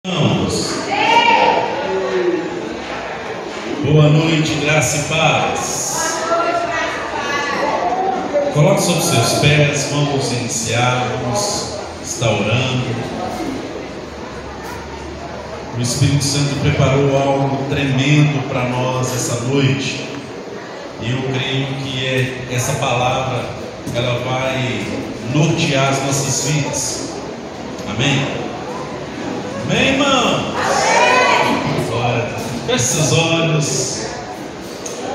Vamos. Boa noite, graça e paz. Coloque sobre seus pés, vamos iniciar, vamos estar orando. O Espírito Santo preparou algo tremendo para nós essa noite. E eu creio que essa palavra, ela vai nortear as nossas vidas. Amém? Amém, irmão? Feche seus olhos.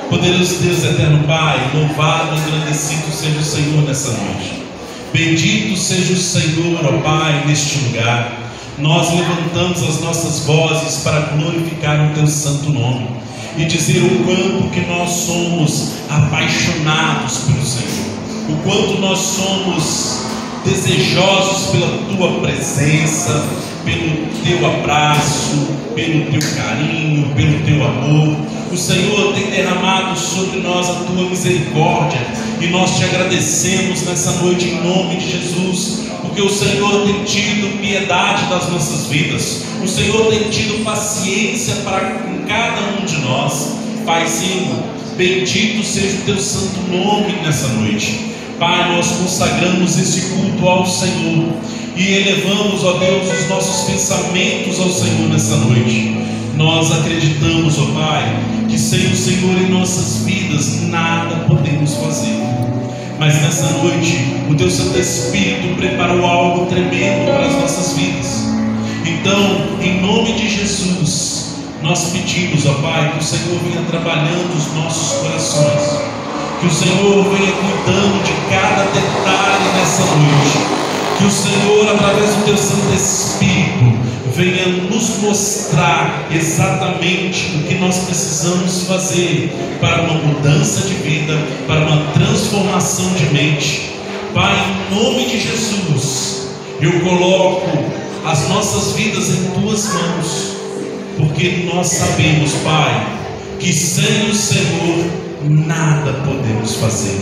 Poderoso Deus, eterno Pai, louvado e agradecido seja o Senhor nessa noite. Bendito seja o Senhor, ó Pai, neste lugar. Nós levantamos as nossas vozes para glorificar o Teu santo nome e dizer o quanto que nós somos apaixonados pelo Senhor, o quanto nós somos desejosos pela Tua presença, pelo Teu abraço, pelo Teu carinho, pelo Teu amor. O Senhor tem derramado sobre nós a Tua misericórdia e nós Te agradecemos nessa noite em nome de Jesus, porque o Senhor tem tido piedade das nossas vidas, o Senhor tem tido paciência para com cada um de nós. Paizinho, bendito seja o Teu santo nome nessa noite. Pai, nós consagramos esse culto ao Senhor e elevamos, ó Deus, os nossos pensamentos ao Senhor nessa noite. Nós acreditamos, ó Pai, que sem o Senhor em nossas vidas nada podemos fazer. Mas nessa noite, o Teu Santo Espírito preparou algo tremendo para as nossas vidas. Então, em nome de Jesus, nós pedimos, ó Pai, que o Senhor venha trabalhando os nossos corações, que o Senhor venha cuidando de cada detalhe nessa noite, que o Senhor, através do Teu Santo Espírito, venha nos mostrar exatamente o que nós precisamos fazer para uma mudança de vida, para uma transformação de mente. Pai, em nome de Jesus, eu coloco as nossas vidas em Tuas mãos, porque nós sabemos, Pai, que sem o Senhor nada podemos fazer.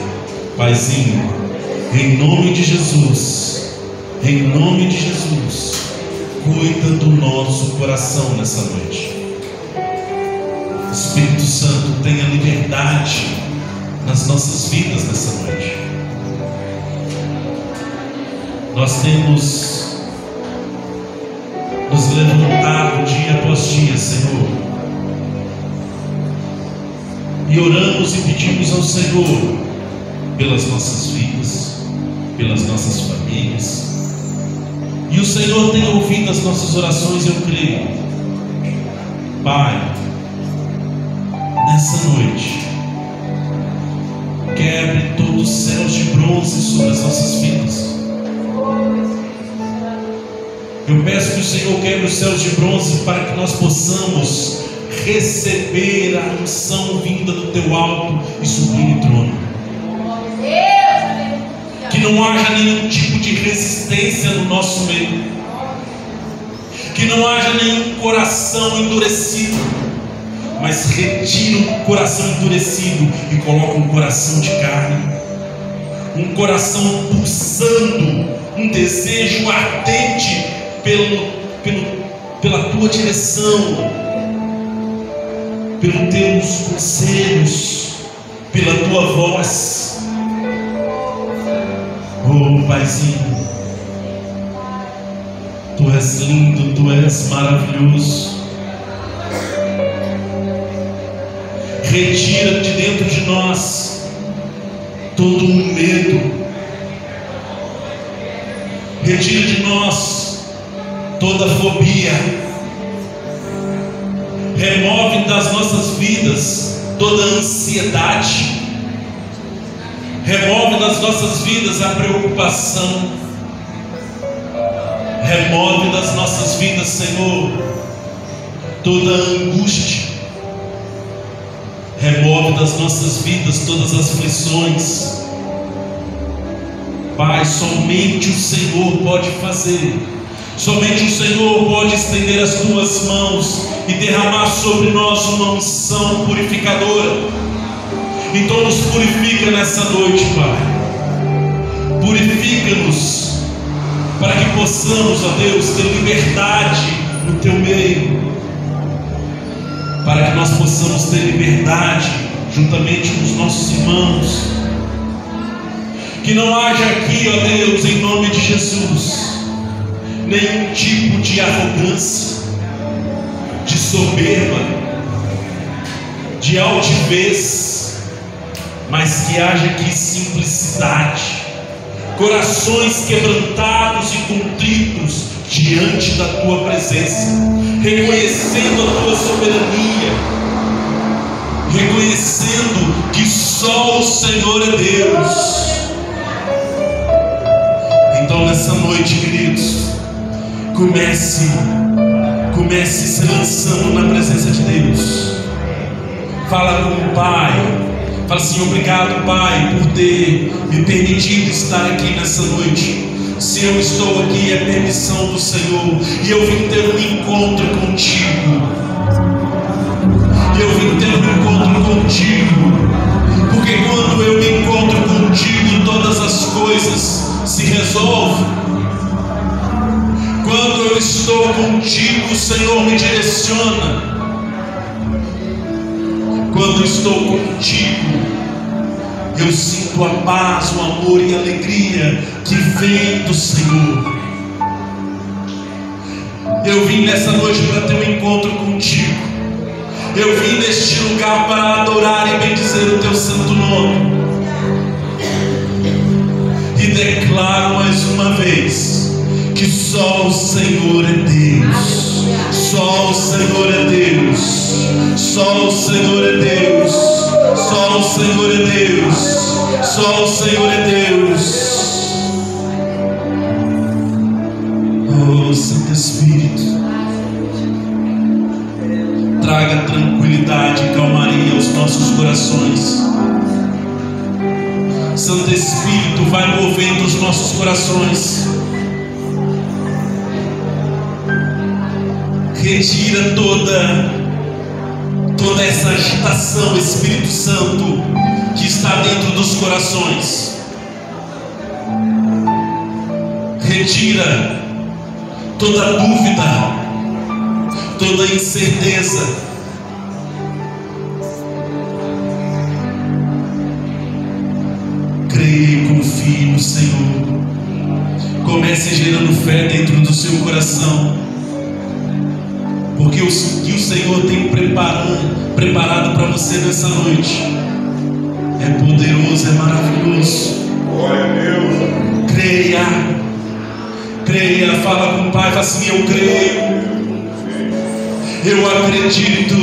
Paizinho, em nome de Jesus, em nome de Jesus, cuida do nosso coração nessa noite. Espírito Santo, tenha liberdade nas nossas vidas nessa noite. Nós temos nos levantado dia após dia, Senhor, e oramos e pedimos ao Senhor pelas nossas vidas, pelas nossas famílias. E o Senhor tem ouvido as nossas orações, eu creio. Pai, nessa noite, quebre todos os céus de bronze sobre as nossas vidas. Eu peço que o Senhor quebre os céus de bronze para que nós possamos receber a unção vinda do Teu alto e sublime trono. Que não haja nenhum tipo de resistência no nosso meio, que não haja nenhum coração endurecido, mas retira o coração endurecido e coloca um coração de carne, um coração pulsando, um desejo ardente pela Tua direção, pelos Teus conselhos, pela Tua voz. Oh, Paizinho, Tu és lindo, Tu és maravilhoso. Retira de dentro de nós todo o medo. Retira de nós toda a fobia. Remove das nossas vidas toda a ansiedade. Remove das nossas vidas a preocupação. Remove das nossas vidas, Senhor, toda a angústia. Remove das nossas vidas todas as aflições. Pai, somente o Senhor pode fazer. Somente o Senhor pode estender as Tuas mãos e derramar sobre nós uma unção purificadora. Então nos purifica nessa noite, Pai. Purifica-nos para que possamos, ó Deus, ter liberdade no teu meio, para que nós possamos ter liberdade juntamente com os nossos irmãos. Que não haja aqui, ó Deus, em nome de Jesus, nenhum tipo de arrogância, de soberba, de altivez, mas que haja aqui simplicidade, corações quebrantados e contritos diante da tua presença, reconhecendo a tua soberania, reconhecendo que só o Senhor é Deus. Então nessa noite, queridos, comece se lançando na presença de Deus. Fala com o Pai. Fala assim: obrigado, Pai, por ter me permitido estar aqui nessa noite. Se eu estou aqui, é permissão do Senhor, e eu vim ter um encontro contigo. Porque quando eu me encontro contigo, todas as coisas se resolvem. Quando eu estou contigo, o Senhor me direciona. Quando estou contigo, eu sinto a paz, o amor e a alegria que vem do Senhor. Eu vim nessa noite para ter um encontro contigo. Eu vim neste lugar para adorar e bendizer o teu santo nome. E declaro mais uma vez que só o Senhor é Deus. Só o Senhor é Deus. Só o Senhor é Deus. Só o Senhor é Deus. Só o Senhor é Deus. Oh, Santo Espírito, traga tranquilidade e calmaria aos nossos corações. Santo Espírito, vai movendo os nossos corações. Retira toda essa agitação, Espírito Santo, que está dentro dos corações. Retira toda dúvida, toda incerteza. Creia e confie no Senhor. Comece gerando fé dentro do seu coração, porque o que o Senhor tem preparado para você nessa noite é poderoso, é maravilhoso. Glória a Deus. Creia, fala com o Pai, fala assim: eu creio, eu acredito,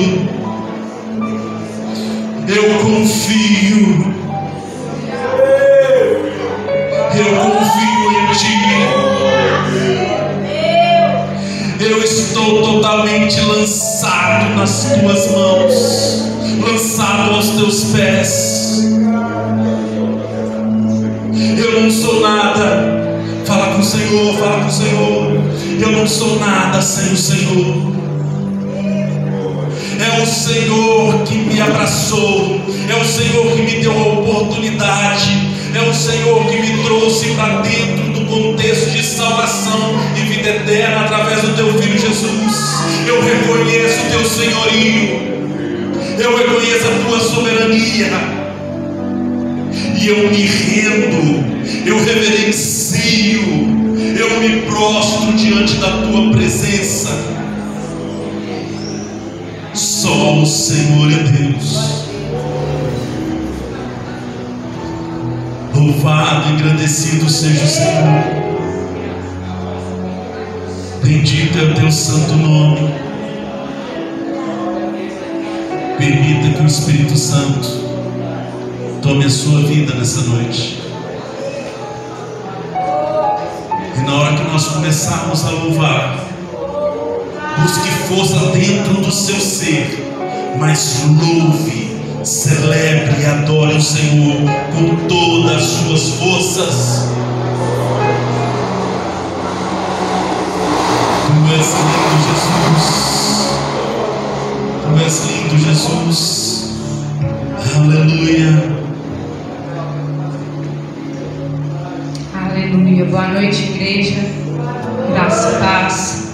eu confio, em Ti. Eu estou totalmente lançado nas Tuas mãos, lançado aos Teus pés. Eu não sou nada. Fala com o Senhor, fala com o Senhor. Eu não sou nada sem o Senhor. É o Senhor que me abraçou, é o Senhor que me deu a oportunidade, é o Senhor que me trouxe para dentro do contexto de salvação e vida eterna através do Teu Filho Jesus. Eu reconheço o Teu senhorio, eu reconheço a Tua soberania, e eu me rendo, eu reverencio, eu me prostro diante da Tua presença. Só o Senhor é Deus. Louvado e engrandecido seja o Senhor. Bendito é o Teu santo nome. Permita que o Espírito Santo tome a sua vida nessa noite. E na hora que nós começarmos a louvar, busque força dentro do seu ser, mas louve, celebre e adore o Senhor com todas as suas forças. Tu és lindo, Jesus. Tu és lindo, Jesus. Aleluia. Aleluia. Boa noite, igreja. Graça e paz.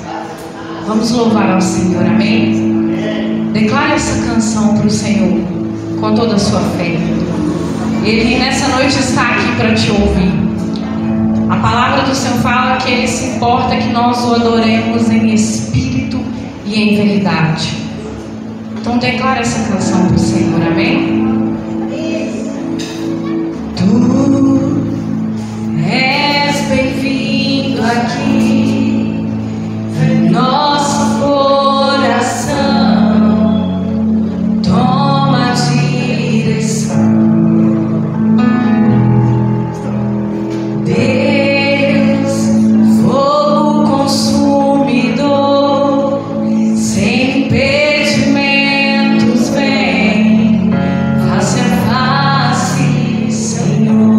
Vamos louvar ao Senhor, amém? Declare essa canção para o Senhor com toda a sua fé. Ele nessa noite está aqui para te ouvir. A palavra do Senhor fala que Ele se importa que nós o adoremos em espírito e em verdade. Então declare essa canção para o Senhor, amém? Tu és bem-vindo aqui, nosso coração toma direção. Deus, fogo consumidor, sem impedimentos vem, face a face, Senhor.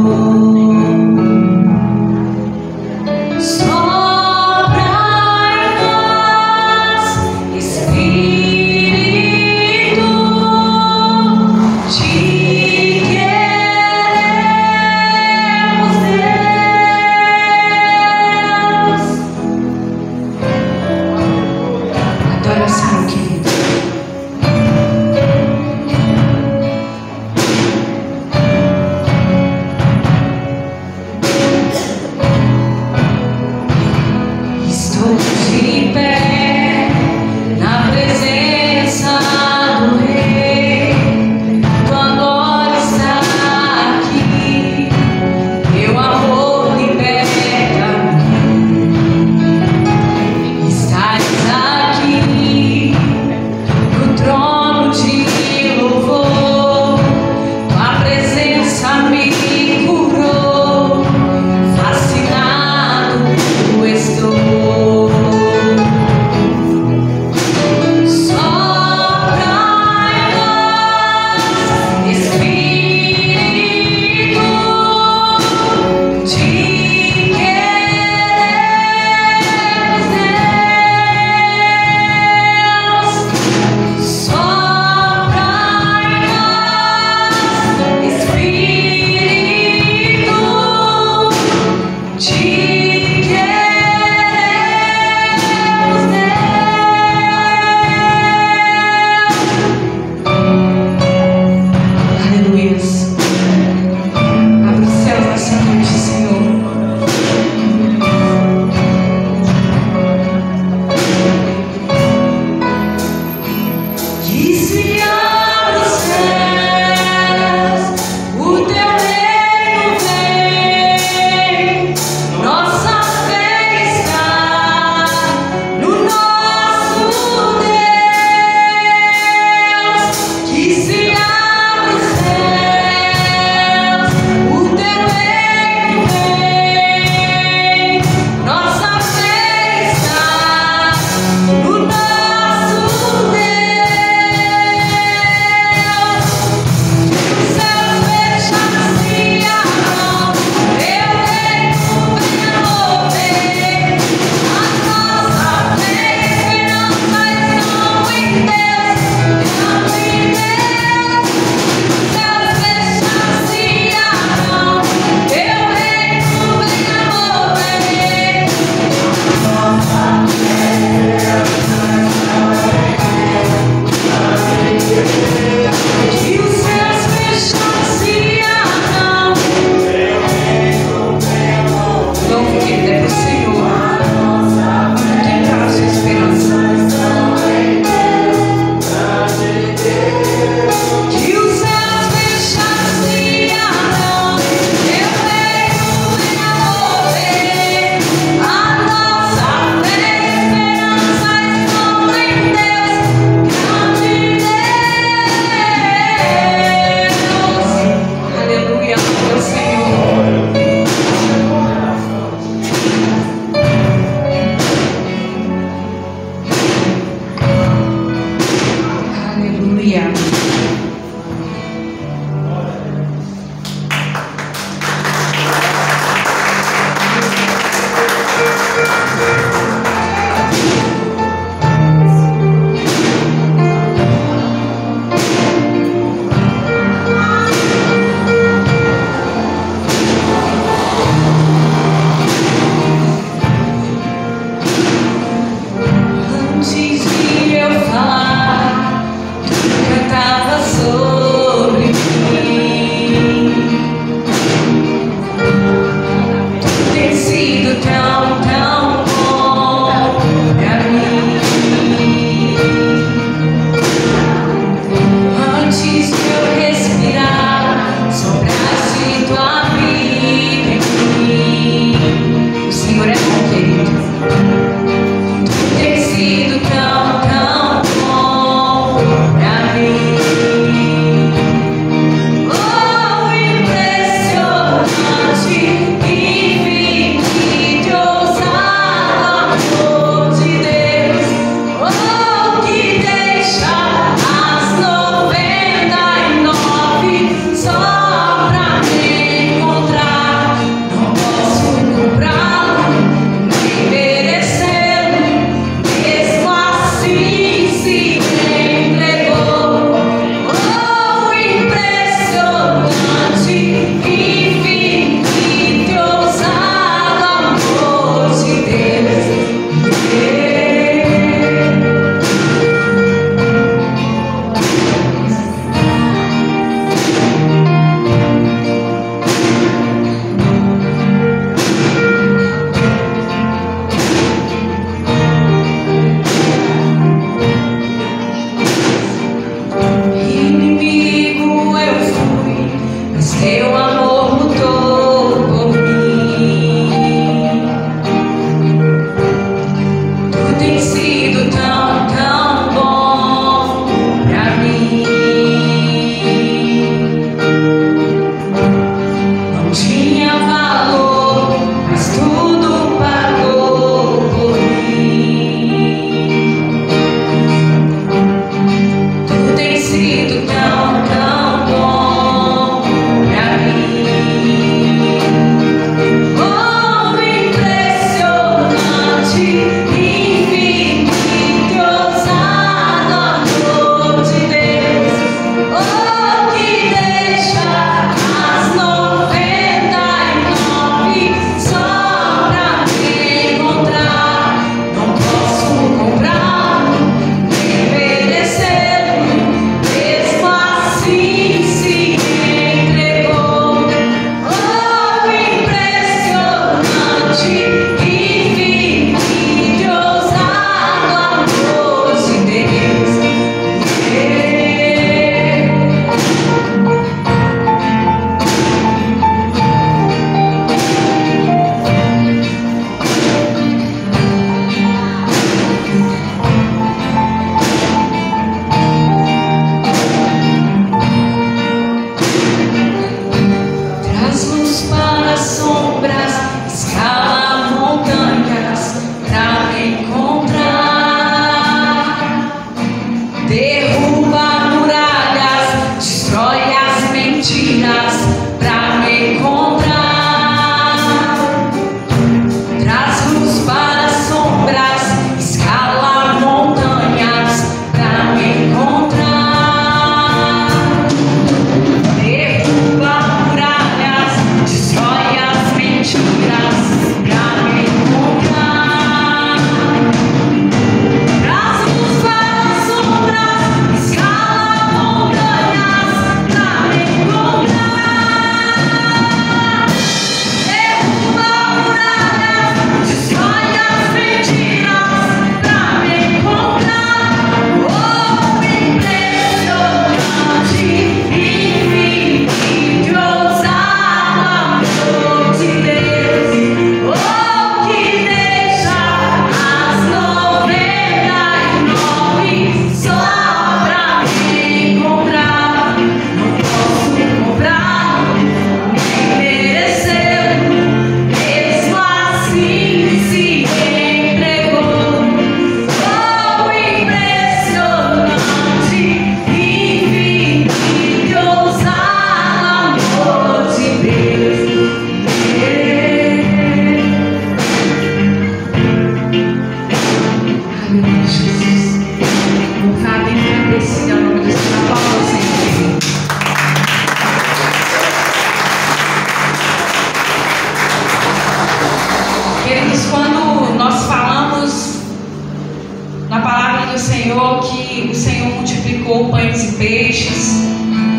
multiplicou pães e peixes,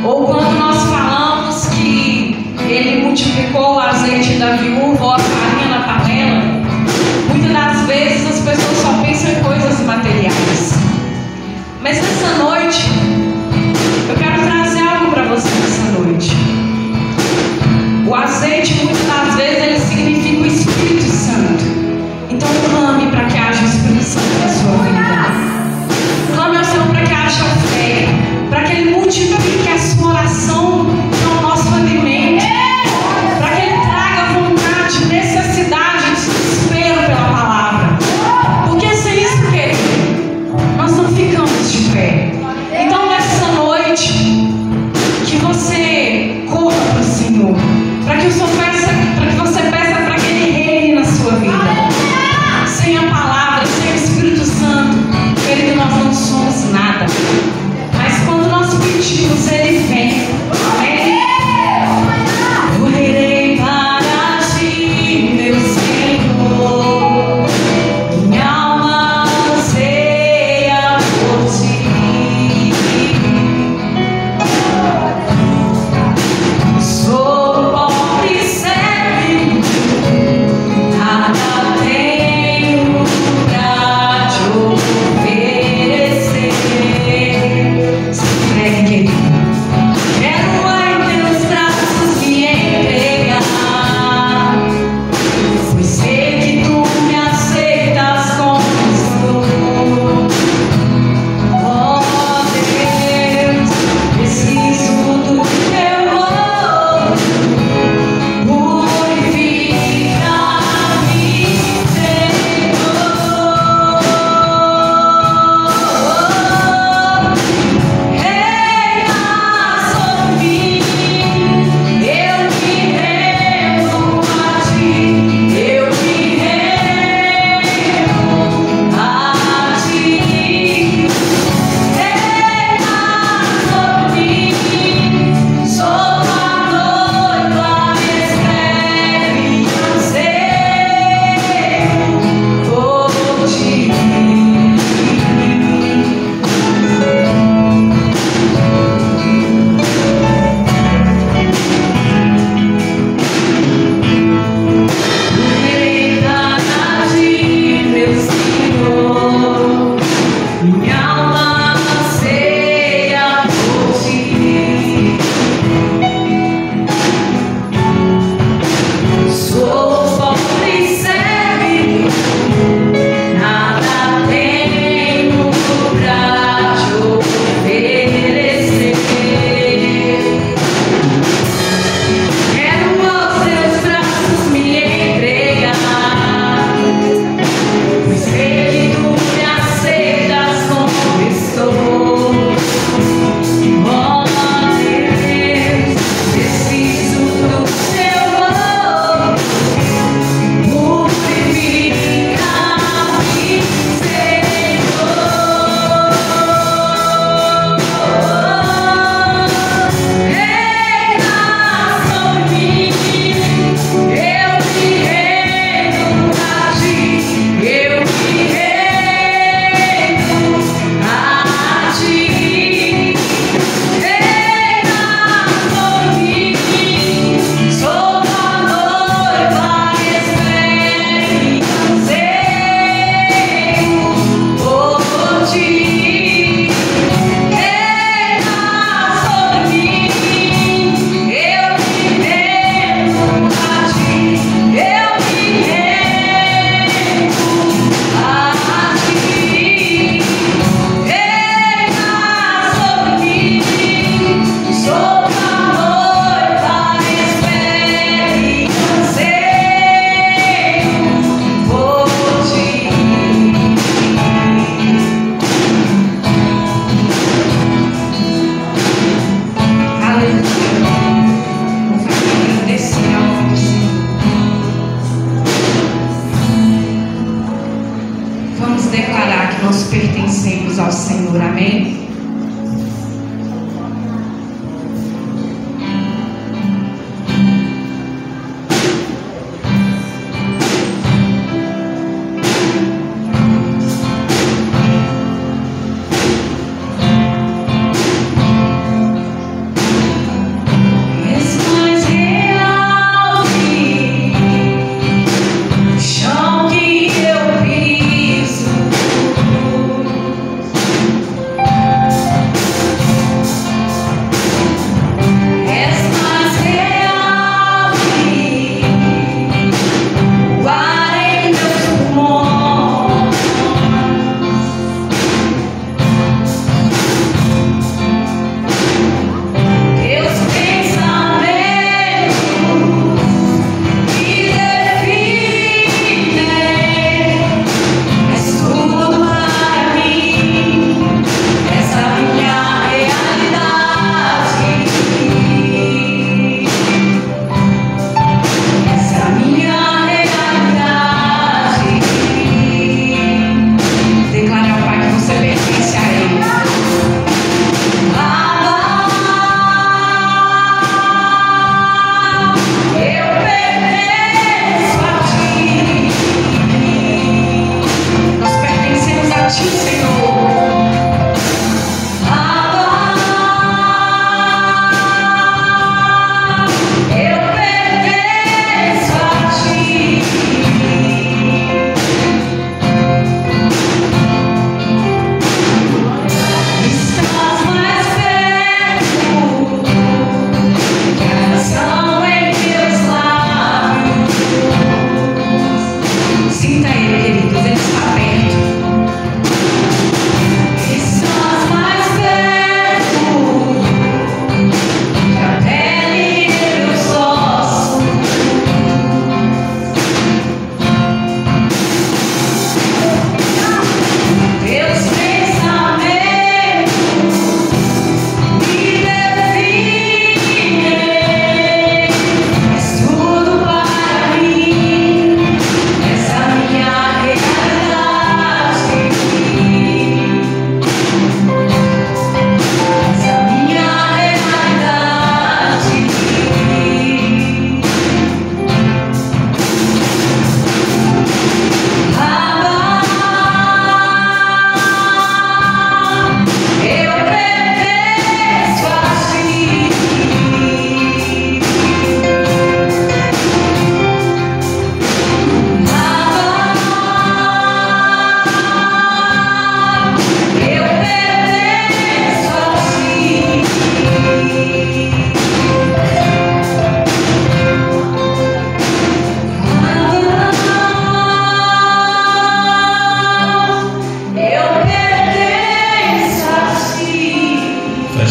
ou quando nós falamos que Ele multiplicou o azeite da viúva ou a farinha na panela, muitas das vezes as pessoas só pensam em coisas materiais. Mas nessa noite, eu quero trazer algo para você nessa noite. O azeite, muitas das vezes, ele significa o Espírito Santo. Então clame para que haja o Espírito Santo na sua vida. Clame ao Senhor para que haja fé, para que Ele multiplique a sua oração, que é o nosso alimento, para que Ele traga vontade, necessidade, desespero pela palavra. Porque sem isso, querido, nós não ficamos de pé. Então nessa noite, que você corra para o Senhor, para que você peça para que Ele reine na sua vida. Sem a palavra, sem o Espírito Santo, querido, nós não somos nada. Mas quando nós pedimos, Ele vem. Amém? Correrei para ti, meu Senhor. Minha alma anseia por ti. Sou pobre e cego, nada tenho pra te oferecer. Se entregue, querido. Quero em teus braços me entregar, pois sei que tu me aceitas como estou. Oh Deus, preciso do teu amor. Purifica-me, Senhor. Reina sobre mim, eu me rendo a ti, eu me rendo a ti. Reina sobre mim, sou tua noiva, espere e anseio por ti. Correrei para ti, meu Senhor. Minha alma anseia por ti. Sou pobre e cego, nada tenho pra te oferecer. Quero aos teus braços me entregar, pois sei que tu me aceitas como estou. Oh Deus, preciso do teu amor. Purifica-me, Senhor. Reina sobre mim, eu me rendo a ti, eu me rendo a ti. Reina sobre mim, sou tua noiva, espere e anseio por ti. Reina sobre mim, eu me rendo a ti, eu me rendo a ti. Reina sobre mim, sou tua noiva, espere e anseio por ti. Aleluia. Vamos agradecer ao nome do Senhor. Vamos declarar que nós pertencemos ao Senhor. Amém?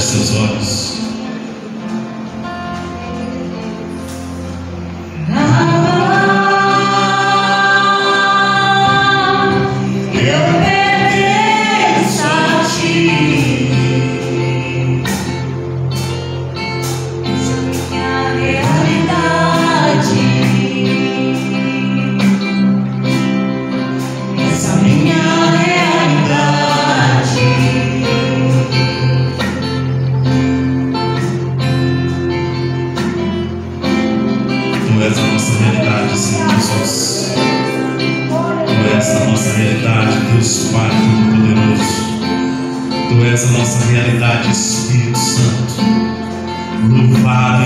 seus olhos.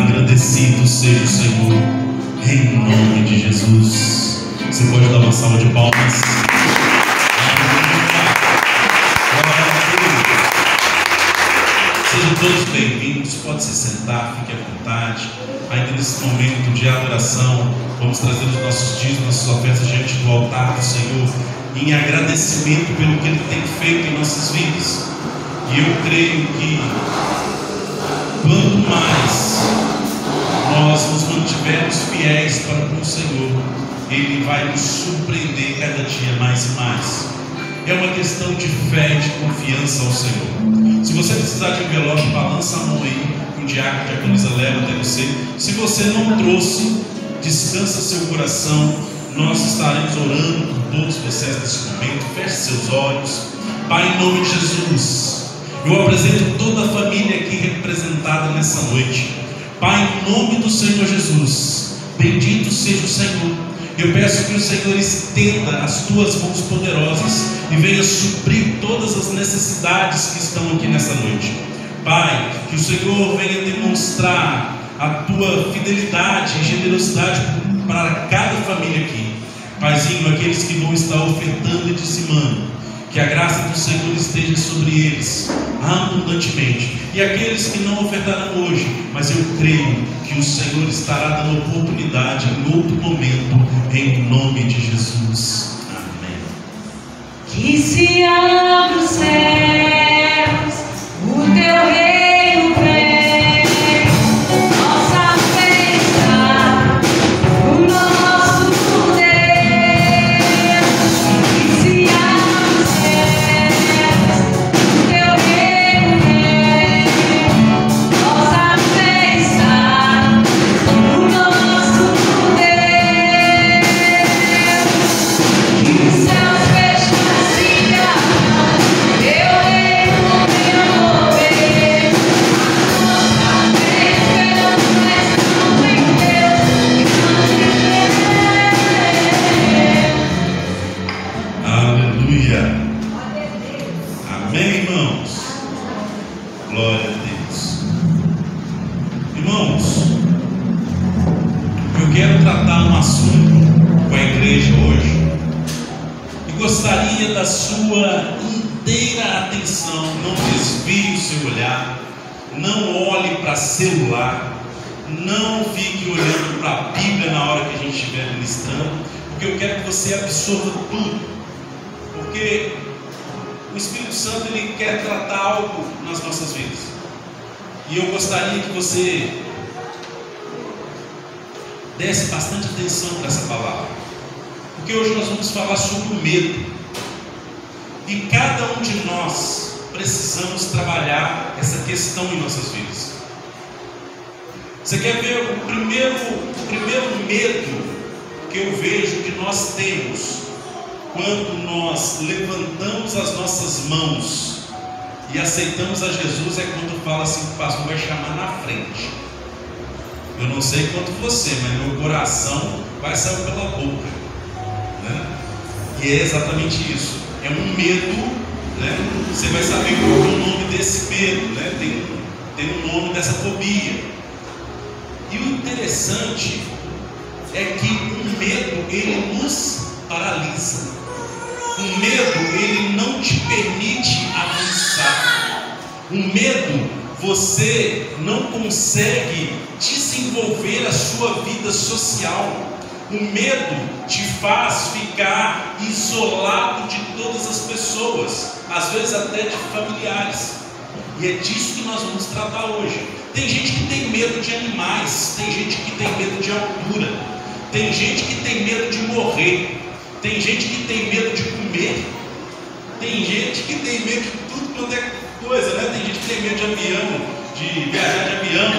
Engrandecido seja o Senhor, em nome de Jesus. Você pode dar uma salva de palmas. Sejam todos bem-vindos. Pode se sentar, fique à vontade. Ainda nesse momento de adoração, vamos trazer os nossos dízimos, nossas ofertas diante do altar do Senhor, em agradecimento pelo que Ele tem feito em nossas vidas. E eu creio que quanto mais nós nos mantivermos fiéis para com o Senhor, Ele vai nos surpreender cada dia mais e mais. É uma questão de fé e de confiança ao Senhor. Se você precisar de envelope, balança a mão aí, que o diácono, a diaconisa leva até você. Se você não trouxe, descansa seu coração. Nós estaremos orando por todos vocês nesse momento. Feche seus olhos. Pai, em nome de Jesus, eu apresento toda a família aqui representada nessa noite. Pai, em nome do Senhor Jesus, bendito seja o Senhor. Eu peço que o Senhor estenda as tuas mãos poderosas e venha suprir todas as necessidades que estão aqui nessa noite. Pai, que o Senhor venha demonstrar a tua fidelidade e generosidade para cada família aqui. Paizinho, aqueles que vão estar ofertando e dizimando, que a graça do Senhor esteja sobre eles abundantemente. E aqueles que não ofertarão hoje, mas eu creio que o Senhor estará dando oportunidade em outro momento, em nome de Jesus. Amém. Que se abra os céus, o teu reino vem, nossa festa, o nosso Deus. Que se abra os céus, o teu reino vem, nossa festa, o nosso Deus. Que os céus fecham-se, teu reino venha mover, a nossa fé esperando estamos em Deus, Aleluia. Amém, irmãos? Glória a Deus. Irmãos, eu quero tratar um assunto com a igreja hoje e gostaria da sua inteira atenção. Não desvie o seu olhar, não olhe para celular, não fique olhando para a Bíblia na hora que a gente estiver ministrando, porque eu quero que você absorva tudo. Porque o Espírito Santo, ele quer tratar algo nas nossas vidas. E eu gostaria que você desse bastante atenção para essa palavra. Porque hoje nós vamos falar sobre o medo. E cada um de nós precisamos trabalhar essa questão em nossas vidas. Você quer ver o primeiro medo que eu vejo que nós temos quando nós levantamos as nossas mãos e aceitamos a Jesus? É quando fala assim, que o pastor vai chamar na frente. Eu não sei quanto você, mas meu coração vai sair pela boca, né? E é exatamente isso. É um medo, né? Você vai saber qual é o nome desse medo, né? Tem um nome dessa fobia. E o interessante é que o medo, ele nos paralisa. O medo, ele não te permite avançar. O medo, você não consegue desenvolver a sua vida social. O medo te faz ficar isolado de todas as pessoas, às vezes até de familiares. E é disso que nós vamos tratar hoje. Tem gente que tem medo de animais, tem gente que tem medo de altura, tem gente que tem medo de morrer, tem gente que tem medo de comer, tem gente que tem medo de tudo quanto é coisa, né? Tem gente que tem medo de avião, de viajar de avião,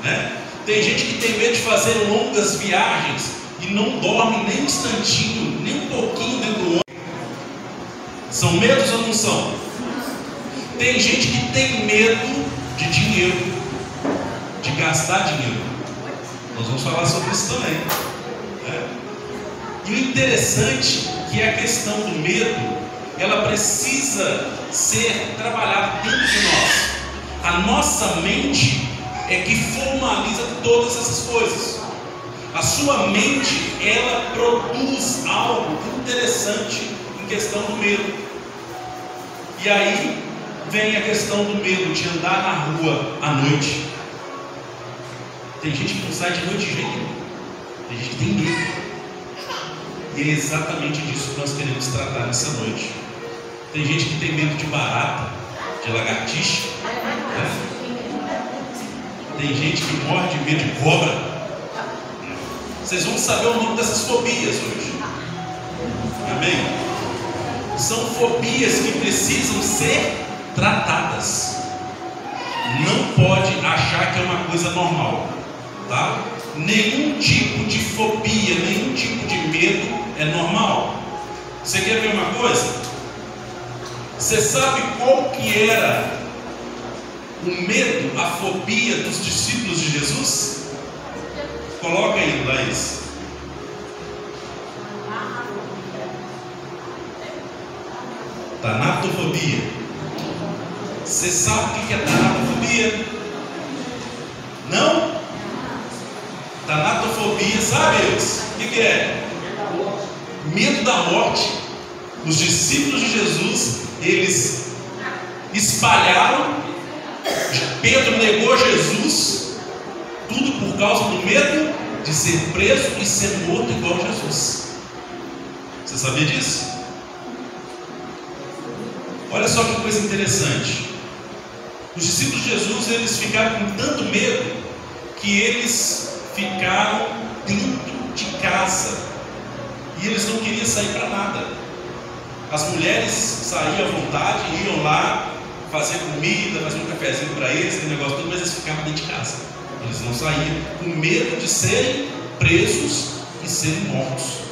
né? Tem gente que tem medo de fazer longas viagens e não dorme nem um instantinho, nem um pouquinho dentro do ônibus. São medos ou não são? Tem gente que tem medo de dinheiro, de gastar dinheiro. Nós vamos falar sobre isso também, né? E o interessante é que a questão do medo, ela precisa ser trabalhada dentro de nós. A nossa mente é que formaliza todas essas coisas. A sua mente, ela produz algo interessante em questão do medo. E aí vem a questão do medo de andar na rua à noite. Tem gente que não sai de noite de jeito nenhum. Tem gente que tem medo. E é exatamente disso que nós queremos tratar nessa noite. Tem gente que tem medo de barata, de lagartixa, né? Tem gente que morre de medo de cobra. Vocês vão saber o nome dessas fobias hoje. Amém? São fobias que precisam ser tratadas. Não pode achar que é uma coisa normal, tá? Nenhum tipo de fobia, nenhum tipo de medo é normal. Você quer ver uma coisa? Você sabe qual que era o medo, a fobia dos discípulos de Jesus? Coloca aí, Laís. Tanatofobia. Você sabe o que é tanatofobia? Não? Tanatofobia, sabe eles? O que é? Medo da morte. Os discípulos de Jesus, eles espalharam. Pedro negou Jesus, tudo por causa do medo de ser preso e ser morto igual a Jesus. Você sabia disso? Olha só que coisa interessante. Os discípulos de Jesus, eles ficaram com tanto medo que eles ficaram dentro de casa e eles não queriam sair para nada. As mulheres saíam à vontade, iam lá fazer comida, fazer um cafezinho para eles, aquele negócio todo, mas eles ficavam dentro de casa. Eles não saíam, com medo de serem presos e serem mortos.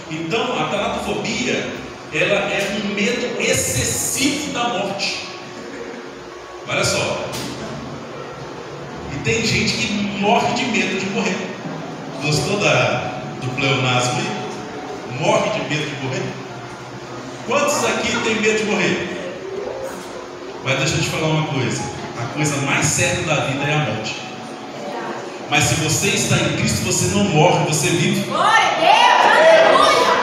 Então, a tanatofobia, ela é um medo excessivo da morte. Olha só. E tem gente que morre de medo de morrer. Gostou do pleonasmo aí? Morre de medo de morrer? Quantos aqui tem medo de morrer? Mas deixa eu te falar uma coisa. A coisa mais certa da vida é a morte. Mas se você está em Cristo, você não morre, você vive. Glória a Deus, aleluia!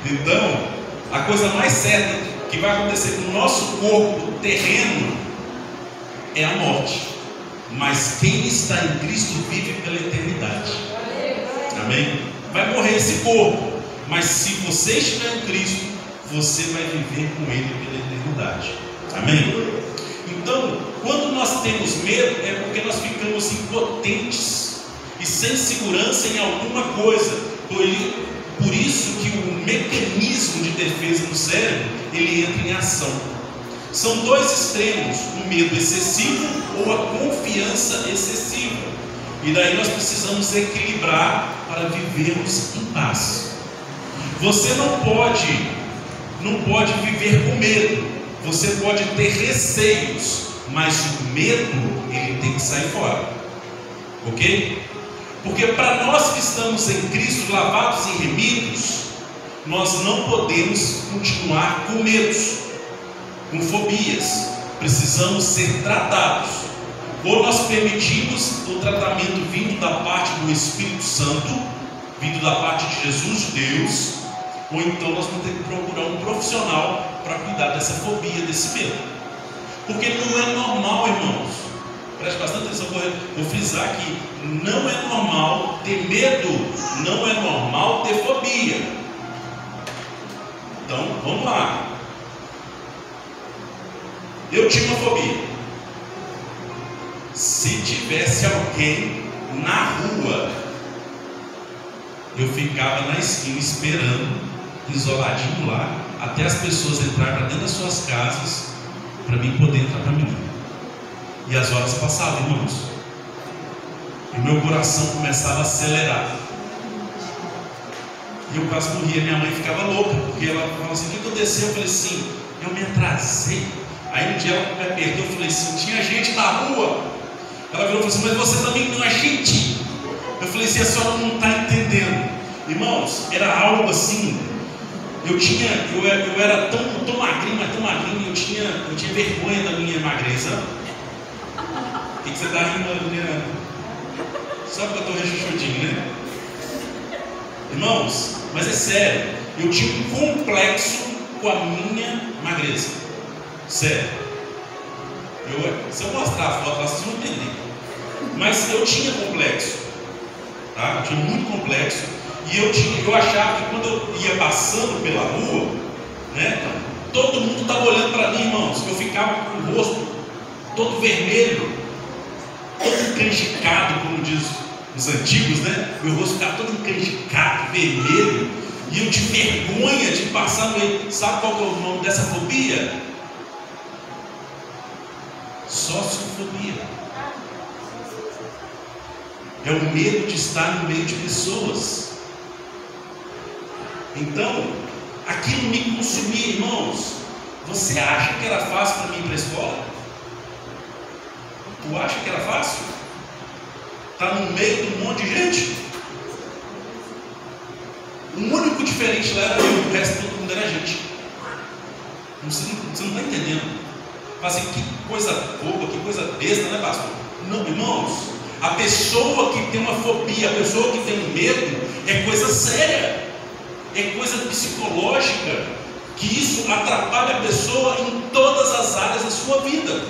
Então, a coisa mais certa que vai acontecer com o nosso corpo terreno é a morte. Mas quem está em Cristo vive pela eternidade. Amém? Vai morrer esse corpo, mas se você estiver em Cristo, você vai viver com Ele pela eternidade. Amém? Então, quando nós temos medo, é porque nós ficamos impotentes e sem segurança em alguma coisa. Por isso que o mecanismo de defesa do cérebro, ele entra em ação. São dois extremos, o medo excessivo ou a confiança excessiva. E daí nós precisamos equilibrar para vivermos em paz. Você não pode viver com medo. Você pode ter receios, mas o medo, ele tem que sair fora. Ok? Porque para nós que estamos em Cristo, lavados e remidos, nós não podemos continuar com medos, com fobias. Precisamos ser tratados. Ou nós permitimos o tratamento vindo da parte do Espírito Santo, vindo da parte de Jesus, de Deus, ou então nós vamos ter que procurar um profissional para cuidar dessa fobia, desse medo. Porque não é normal, irmãos. Preste bastante atenção, vou frisar aqui. Não é normal ter medo, não é normal ter fobia. Então, vamos lá. Eu tinha uma fobia. Se tivesse alguém na rua, eu ficava na esquina esperando, isoladinho lá, até as pessoas entrarem para dentro das suas casas, para mim poder entrar para mim. E as horas passavam, irmãos, e meu coração começava a acelerar. E eu quase morria. Minha mãe ficava louca, porque ela falava assim: o que aconteceu? Eu falei assim: eu me atrasei. Aí um dia ela me apertou, eu falei assim: tinha gente na rua. Ela virou e falou assim: mas você também não é gente. Eu falei assim: a senhora não está entendendo. Irmãos, era algo assim. Eu era tão magrinho, mas tão magrinho, eu tinha vergonha da minha magreza. O que você está rindo, Adriana? Só porque eu estou rechuchudinho, né? Irmãos, mas é sério, eu tinha um complexo com a minha magreza. Sério. Se eu mostrar a foto, vocês vão entender. Mas eu tinha complexo, tá? Eu tinha muito complexo. E eu achava que quando eu ia passando pela rua, né, todo mundo estava olhando para mim, irmãos. Eu ficava com o rosto todo vermelho, todo canjicado, como diz os antigos, né? Meu rosto ficava todo canjicado, vermelho. E eu tinha vergonha de passar no meio. Sabe qual que é o nome dessa fobia? Sociofobia. É o medo de estar no meio de pessoas. Então, aquilo me consumia, irmãos. Você acha que era fácil para mim ir para a escola? Tu acha que era fácil? Está no meio de um monte de gente. O único diferente lá era eu, o resto todo mundo era gente. Você não está entendendo. Fala assim: que coisa boba, que coisa besta, né, pastor? Não, irmãos, a pessoa que tem uma fobia, a pessoa que tem um medo, é coisa séria. É coisa psicológica, que isso atrapalha a pessoa em todas as áreas da sua vida.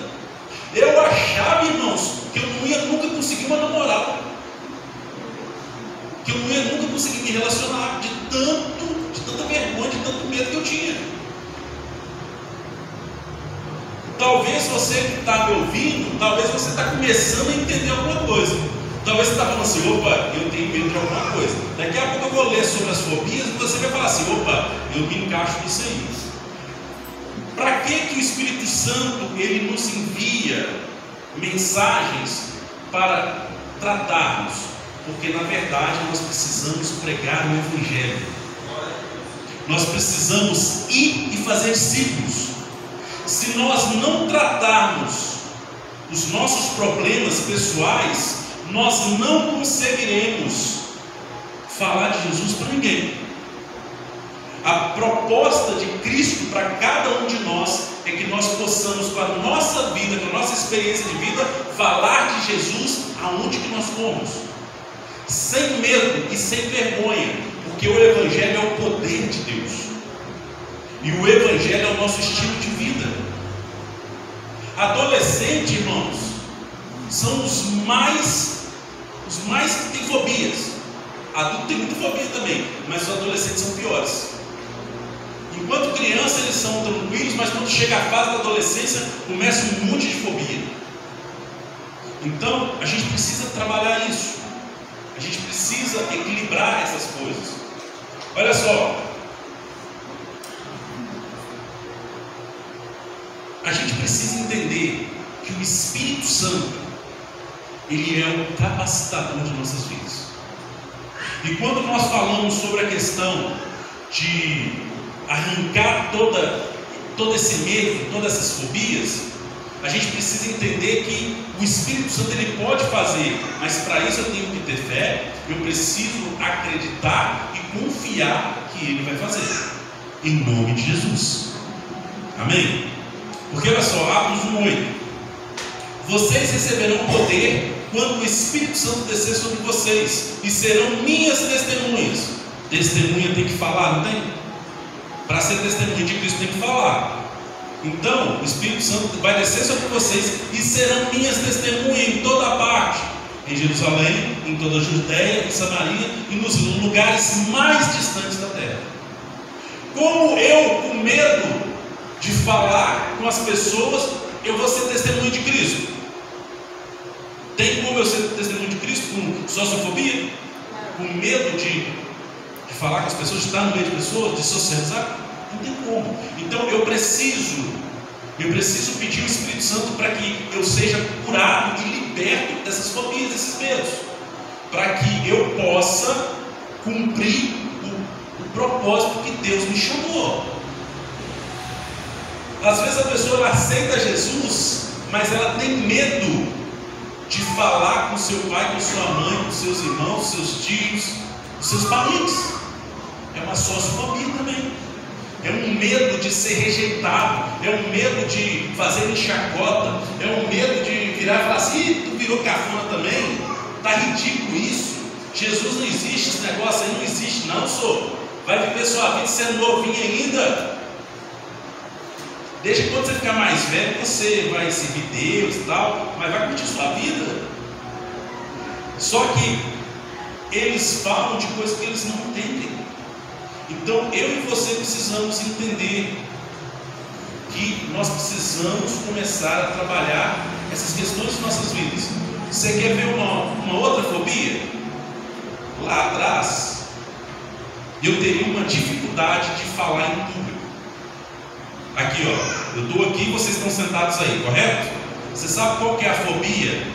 Eu achava, irmãos, que eu não ia nunca conseguir uma namorada, que eu não ia nunca conseguir me relacionar, de tanta vergonha, de tanto medo que eu tinha. Talvez você que está me ouvindo, talvez você está começando a entender alguma coisa. Talvez você está falando assim: opa, eu tenho medo de alguma coisa. Daqui a pouco eu vou ler sobre as fobias e você vai falar assim: opa, eu me encaixo nisso aí. Para que o Espírito Santo ele nos envia mensagens para tratarmos? Porque na verdade nós precisamos pregar o Evangelho. Nós precisamos ir e fazer discípulos. Se nós não tratarmos os nossos problemas pessoais, nós não conseguiremos falar de Jesus para ninguém. A proposta de Cristo para cada um de nós é que nós possamos, com a nossa vida, com a nossa experiência de vida, falar de Jesus aonde que nós formos, sem medo e sem vergonha, porque o Evangelho é o poder de Deus, e o Evangelho é o nosso estilo de vida. Adolescentes, irmãos, são os mais que têm fobias. Adulto tem muita fobia também, mas os adolescentes são piores. Enquanto criança eles são tranquilos, mas quando chega a fase da adolescência, começa um monte de fobia. Então, a gente precisa trabalhar isso. A gente precisa equilibrar essas coisas. Olha só. A gente precisa entender que o Espírito Santo, ele é o capacitador de nossas vidas. E quando nós falamos sobre a questão de arrancar todo esse medo, todas essas fobias, a gente precisa entender que o Espírito Santo ele pode fazer, mas para isso eu tenho que ter fé, eu preciso acreditar e confiar que ele vai fazer, em nome de Jesus. Amém? Porque olha só, Atos 1:8: vocês receberão poder quando o Espírito Santo descer sobre vocês, e serão minhas testemunhas. Testemunha tem que falar, não tem? Para ser testemunha de Cristo tem que falar. Então, o Espírito Santo vai descer sobre vocês e serão minhas testemunhas em toda a parte, em Jerusalém, em toda a Judéia, em Samaria e nos lugares mais distantes da terra. Como eu, com medo de falar com as pessoas, eu vou ser testemunho de Cristo. Tem como eu ser testemunho de Cristo com sociofobia? Com medo de falar com as pessoas, de estar no meio de pessoas, de socializar? Não tem como. Então eu preciso pedir o Espírito Santo para que eu seja curado e liberto dessas fobias, desses medos, para que eu possa cumprir o propósito que Deus me chamou. Às vezes a pessoa ela aceita Jesus, mas ela tem medo de falar com seu pai, com sua mãe, com seus irmãos, seus tios, seus parentes. É uma sociofobia também. É um medo de ser rejeitado, é um medo de fazer chacota, é um medo de virar e falar assim: tu virou cafona também? Tá ridículo isso. Jesus não existe, esse negócio aí não existe, não, sou. Vai viver sua vida sendo novinho ainda. Desde quando você ficar mais velho, você vai servir Deus e tal, mas vai curtir sua vida. Só que eles falam de coisas que eles não entendem. Então eu e você precisamos entender que nós precisamos começar a trabalhar essas questões de nossas vidas. Você quer ver uma outra fobia? Lá atrás eu teria uma dificuldade de falar em público. Aqui ó, eu estou aqui e vocês estão sentados aí, correto? Você sabe qual que é a fobia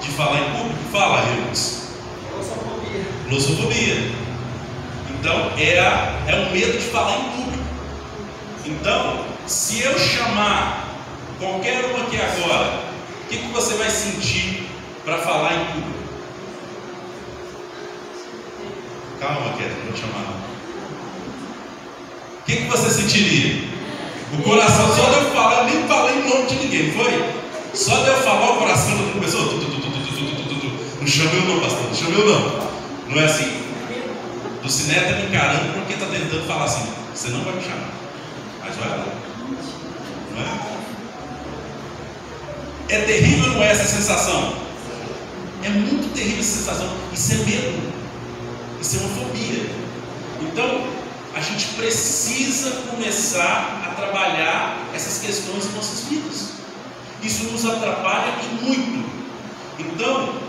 de falar em público? Fala, Reus. Glossofobia. Então é um medo de falar em público. Então, se eu chamar qualquer uma aqui agora, o que você vai sentir para falar em público? Calma, Kézia, não vou chamar. O que você sentiria? O coração, só de eu falar, eu nem falei em nome de ninguém, foi? Só de eu falar, o coração começou. Não chamei não, pastor, não chamei não. Não é assim. O Ciné está me encarando porque está tentando falar assim: você não vai me chamar, mas vai lá. Não é? É terrível, não é, essa sensação? É muito terrível essa sensação. Isso é medo, isso é uma fobia. Então a gente precisa começar a trabalhar essas questões em nossas vidas. Isso nos atrapalha e muito. Então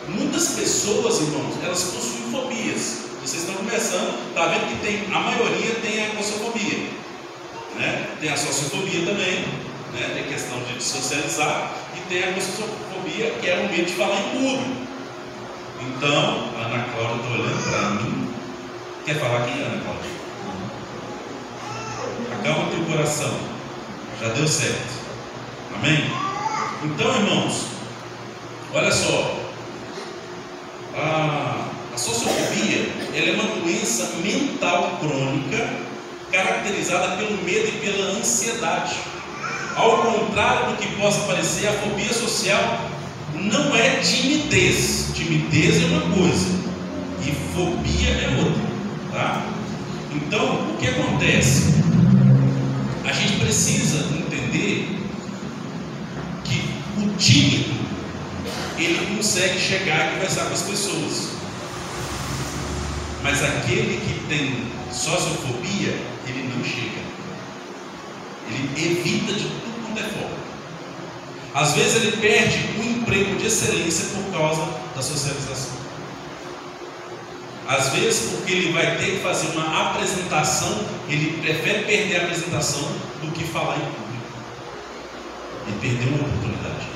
muitas pessoas, irmãos, elas possuem fobias. Vocês estão começando, está vendo que a maioria tem a glossofobia, né? Tem a sociofobia também, né? Tem a questão de socializar, e tem a glossofobia, que é o medo de falar em público. Então, a Ana Cláudia está olhando para mim. Quer falar aqui, Ana Cláudia? Acalma teu coração, já deu certo, amém? Então, irmãos, olha só. A sociofobia, ela é uma doença mental crônica caracterizada pelo medo e pela ansiedade. Ao contrário do que possa parecer, a fobia social não é timidez. Timidez é uma coisa e fobia é outra, tá? Então, o que acontece? A gente precisa entender que o tímido ele consegue chegar e conversar com as pessoas, mas aquele que tem sociofobia, ele não chega, ele evita de tudo quanto é forma. Às vezes ele perde um emprego de excelência por causa da socialização, às vezes porque ele vai ter que fazer uma apresentação, ele prefere perder a apresentação do que falar em público. Ele perdeu uma oportunidade.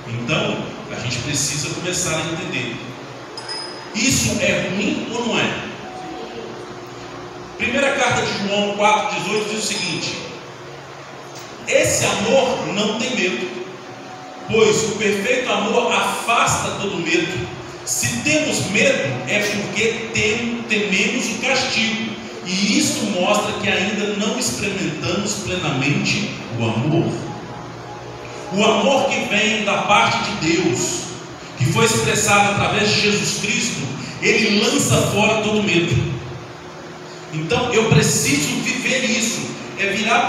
Então, a gente precisa começar a entender: isso é ruim ou não é? Primeira carta de João 4,18 diz o seguinte: esse amor não tem medo, pois o perfeito amor afasta todo medo. Se temos medo, é porque tememos o castigo, e isso mostra que ainda não experimentamos plenamente o amor. O amor que vem da parte de Deus, que foi expressado através de Jesus Cristo, ele lança fora todo medo. Então eu preciso viver isso, é virar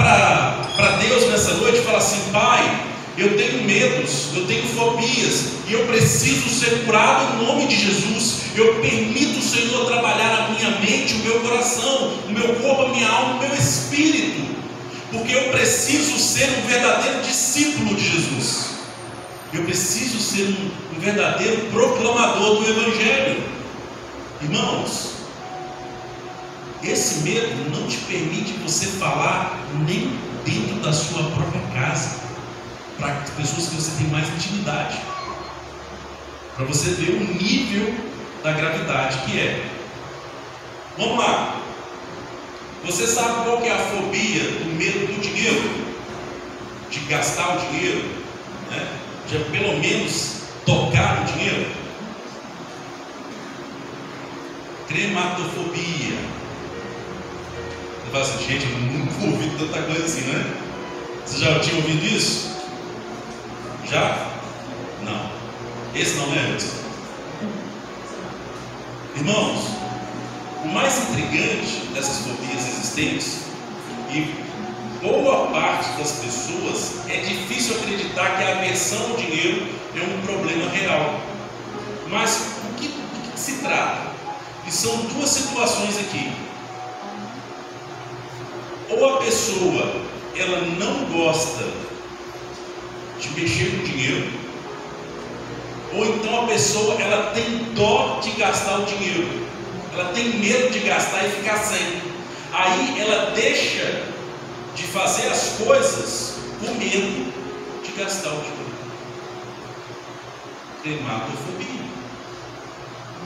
para Deus nessa noite e falar assim: Pai, eu tenho medos, eu tenho fobias, e eu preciso ser curado em nome de Jesus. Eu permito o Senhor trabalhar a minha mente, o meu coração, o meu corpo, a minha alma, o meu espírito, Porque eu preciso ser um verdadeiro discípulo de Jesus. Eu preciso ser um verdadeiro proclamador do Evangelho. Irmãos, esse medo não te permite você falar nem dentro da sua própria casa, para as pessoas que você tem mais intimidade, para você ver o nível da gravidade que é. Vamos lá. Você sabe qual que é a fobia do medo do dinheiro? De gastar o dinheiro, né? De pelo menos tocar no dinheiro? Crematofobia. Você fala assim, gente, eu nunca ouvi tanta coisa assim, né? Você já tinha ouvido isso? Já? Não. Esse não é antes. Irmãos, o mais intrigante dessas fobias existentes, e boa parte das pessoas é difícil acreditar que a aversão ao dinheiro é um problema real. Mas o que se trata? E são duas situações aqui. Ou a pessoa ela não gosta de mexer com dinheiro, ou então a pessoa ela tem dó de gastar o dinheiro, ela tem medo de gastar e ficar sem. Aí ela deixa de fazer as coisas com medo de gastar o dinheiro. Crematofobia.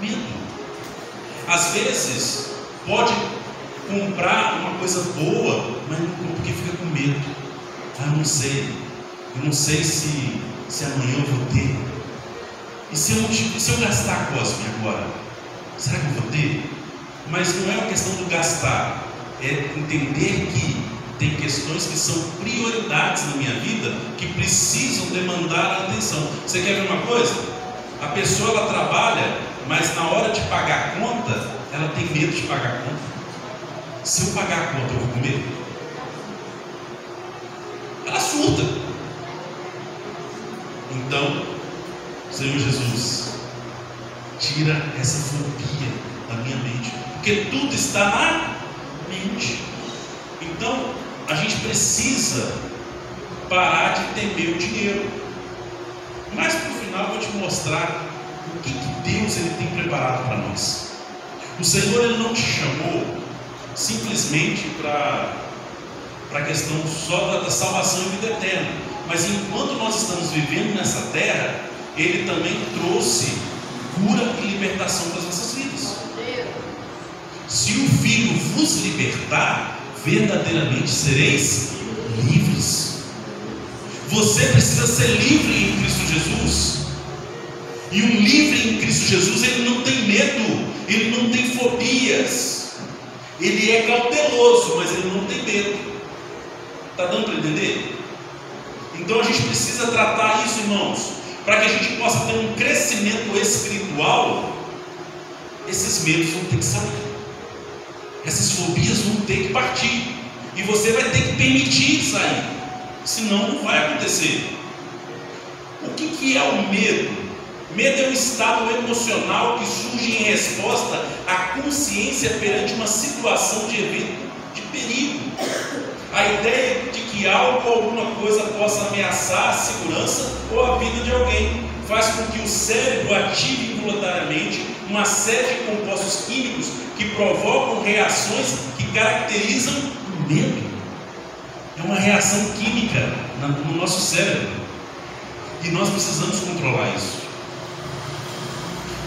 Medo. Às vezes pode comprar uma coisa boa, mas não compra porque fica com medo. Eu não sei se amanhã eu vou ter. E se eu gastar, Cosme, agora? Será que eu vou ter? Mas não é uma questão do gastar, é entender que tem questões que são prioridades na minha vida que precisam demandar a atenção. Você quer ver uma coisa? A pessoa ela trabalha, mas na hora de pagar a conta, ela tem medo de pagar a conta. Se eu pagar a conta, eu vou com medo? Ela surta. Então, Senhor Jesus, tira essa fobia da minha mente, porque tudo está na mente. Então, a gente precisa parar de temer o dinheiro. Mas para o final eu vou te mostrar o que Deus ele tem preparado para nós. O Senhor ele não te chamou simplesmente para a questão só da salvação e vida eterna, mas enquanto nós estamos vivendo nessa terra, Ele também trouxe cura e libertação para as nossas vidas. Se o Filho vos libertar, verdadeiramente sereis livres. Você precisa ser livre em Cristo Jesus. E um livre em Cristo Jesus, ele não tem medo, ele não tem fobias. Ele é cauteloso, mas ele não tem medo. Está dando para entender? Então a gente precisa tratar isso, irmãos, para que a gente possa ter um crescimento espiritual. Esses medos vão ter que sair. Essas fobias vão ter que partir. E você vai ter que permitir sair. Senão não vai acontecer. O que é o medo? Medo é um estado emocional que surge em resposta à consciência perante uma situação de evento de perigo. A ideia de que algo ou alguma coisa possa ameaçar a segurança ou a vida de alguém faz com que o cérebro ative involuntariamente uma série de compostos químicos que provocam reações que caracterizam o medo. É uma reação química no nosso cérebro. E nós precisamos controlar isso.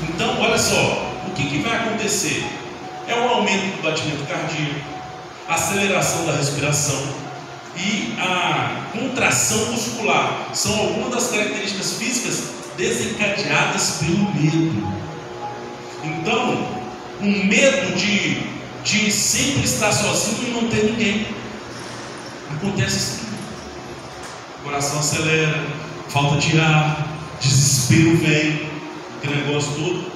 Então, olha só, o que vai acontecer? É um aumento do batimento cardíaco, aceleração da respiração e a contração muscular. São algumas das características físicas desencadeadas pelo medo. Então, um medo de sempre estar sozinho e não ter ninguém. Acontece assim. O coração acelera, falta de ar, desespero vem, aquele negócio todo.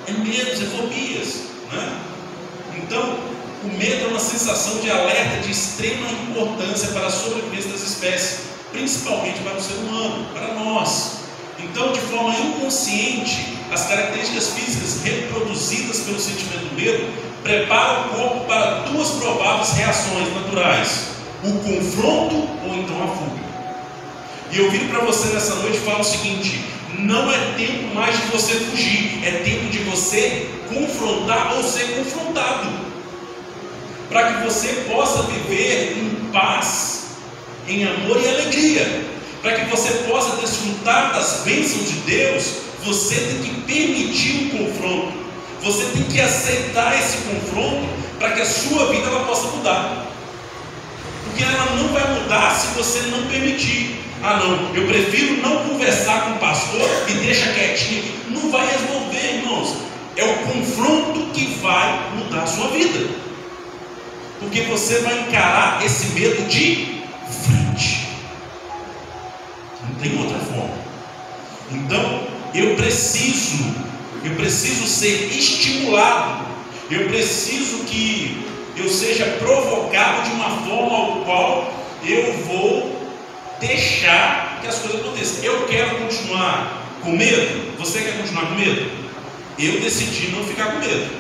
É medos, é fobias, né? Então, o medo é uma sensação de alerta de extrema importância para a sobrevivência das espécies, principalmente para o ser humano, para nós. Então, de forma inconsciente, as características físicas reproduzidas pelo sentimento do medo preparam o corpo para duas prováveis reações naturais. o confronto ou então a fuga. E eu viro para você nessa noite e falo o seguinte: não é tempo mais de você fugir, é tempo de você confrontar ou ser confrontado, para que você possa viver em paz, em amor e alegria. Para que você possa desfrutar das bênçãos de Deus, você tem que permitir o confronto, você tem que aceitar esse confronto, para que a sua vida ela possa mudar. Porque ela não vai mudar se você não permitir. Ah não, eu prefiro não conversar com o pastor e deixa quietinho. Não vai resolver, irmãos. É o confronto que vai mudar a sua vida. Porque você vai encarar esse medo de frente. Não tem outra forma. Então, eu preciso ser estimulado. Eu preciso que eu seja provocado de uma forma ao qual eu vou deixar que as coisas aconteçam. Eu quero continuar com medo. Você quer continuar com medo? Eu decidi não ficar com medo.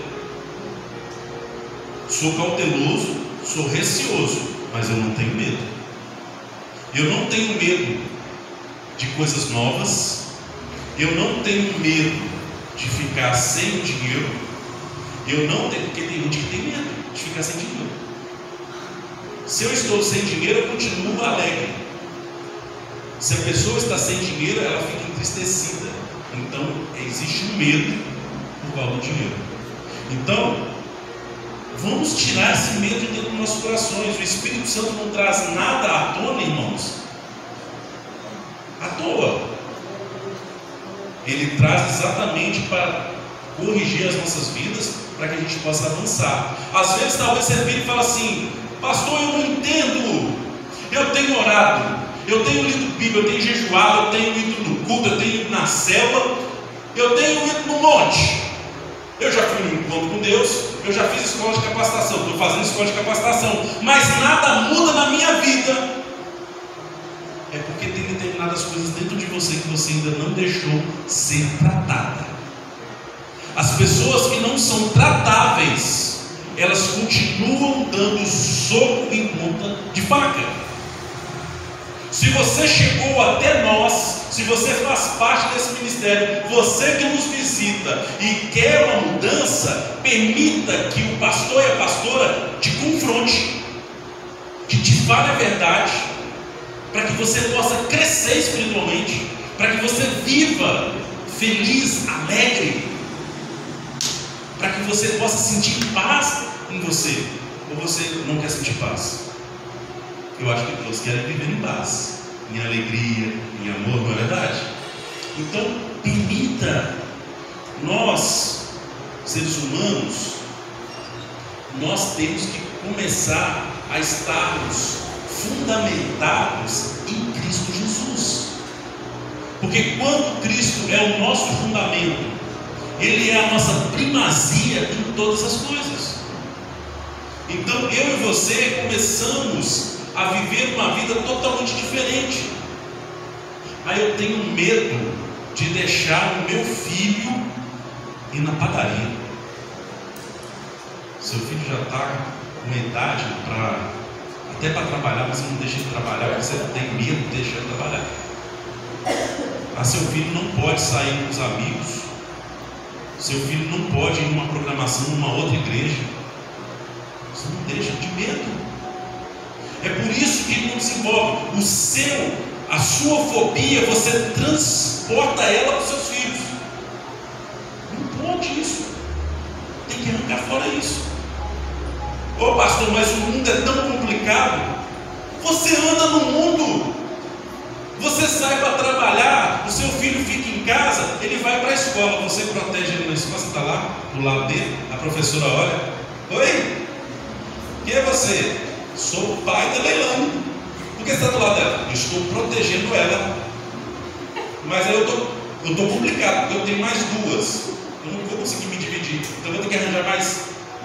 Sou cauteloso, sou receoso, mas eu não tenho medo. Eu não tenho medo de coisas novas. Eu não tenho medo de ficar sem dinheiro. Eu não tenho, porque tem gente que tem medo de ficar sem dinheiro. Se eu estou sem dinheiro, eu continuo alegre. Se a pessoa está sem dinheiro, ela fica entristecida. Então, existe um medo por causa do dinheiro. Então, vamos tirar esse medo de dentro dos nossos corações. O Espírito Santo não traz nada à tona, irmãos, à toa. Ele traz exatamente para corrigir as nossas vidas, para que a gente possa avançar. Às vezes, talvez você vire e fala assim: pastor, eu não entendo. Eu tenho orado, eu tenho lido Bíblia, eu tenho jejuado, eu tenho ido no culto, eu tenho ido na célula, eu tenho ido no monte. Eu já fui no encontro com Deus, eu já fiz escola de capacitação, estou fazendo escola de capacitação, mas nada muda na minha vida. É porque tem determinadas coisas dentro de você que você ainda não deixou ser tratada. As pessoas que não são tratáveis, elas continuam dando soco em ponta de faca. Se você chegou até nós, se você faz parte desse ministério, você que nos visita e quer uma mudança, permita que o pastor e a pastora te confronte, que te fale a verdade, para que você possa crescer espiritualmente, para que você viva feliz, alegre, para que você possa sentir paz em você. Ou você não quer sentir paz? Eu acho que todos querem viver em paz, em alegria, em amor, não é verdade? Então, permita. Nós, seres humanos, nós temos que começar a estarmos fundamentados em Cristo Jesus. Porque quando Cristo é o nosso fundamento, Ele é a nossa primazia em todas as coisas. Então eu e você começamos a viver uma vida totalmente diferente. Aí eu tenho medo de deixar o meu filho ir na padaria. Seu filho já está com idade até para trabalhar, mas você não deixa ele trabalhar porque você tem medo de deixar ele trabalhar. Seu filho não pode sair com os amigos. Seu filho não pode ir numa programação numa outra igreja. Você não deixa, de medo. É por isso que ele não desenvolve. A sua fobia, você transporta ela para os seus filhos. Não pode isso. Tem que arrancar fora isso. Ô pastor, mas o mundo é tão complicado. Você anda no mundo. Você sai para trabalhar, o seu filho fica em casa, ele vai para a escola, você protege ele na escola, você está lá do lado dele, a professora olha: oi, quem é você? Sou o pai da Leilani. Por que você está do lado dela? Eu estou protegendo ela. Mas aí eu estou complicado, porque eu tenho mais duas, eu não vou conseguir me dividir, então eu vou ter que arranjar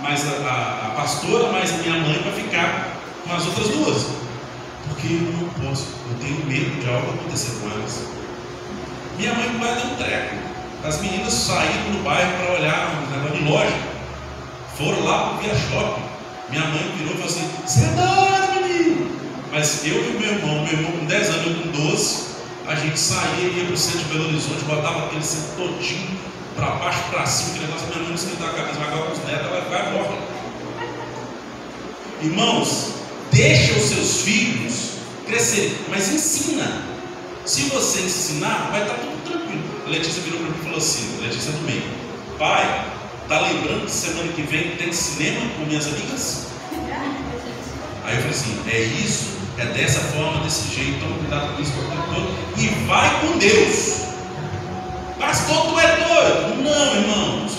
mais a pastora, mais a minha mãe para ficar com as outras duas. Porque eu não posso, eu tenho medo de algo acontecer com elas. Minha mãe vai dar um treco. As meninas saíram no bairro para olhar um negócio de loja, foram lá para o Via Shopping. Minha mãe virou e falou assim: você é doido, menino? Mas eu e o meu irmão com 10 anos, eu com 12, a gente saía e ia para o centro de Belo Horizonte, botava aquele centro todinho para baixo, para cima, aquele negócio, minha mãe não esquentava a cabeça, mas agora com os netos, ela vai e morre. Irmãos, deixa os seus filhos crescer, mas ensina. Se você ensinar, vai estar tudo tranquilo. A Letícia virou para mim e falou assim, a Letícia do meio: pai, tá lembrando que semana que vem tem cinema com minhas amigas? Aí eu falei assim, é isso, é dessa forma, desse jeito, toma cuidado com isso, com o todo, e vai com Deus. Pastor, tu é doido? Não, irmãos.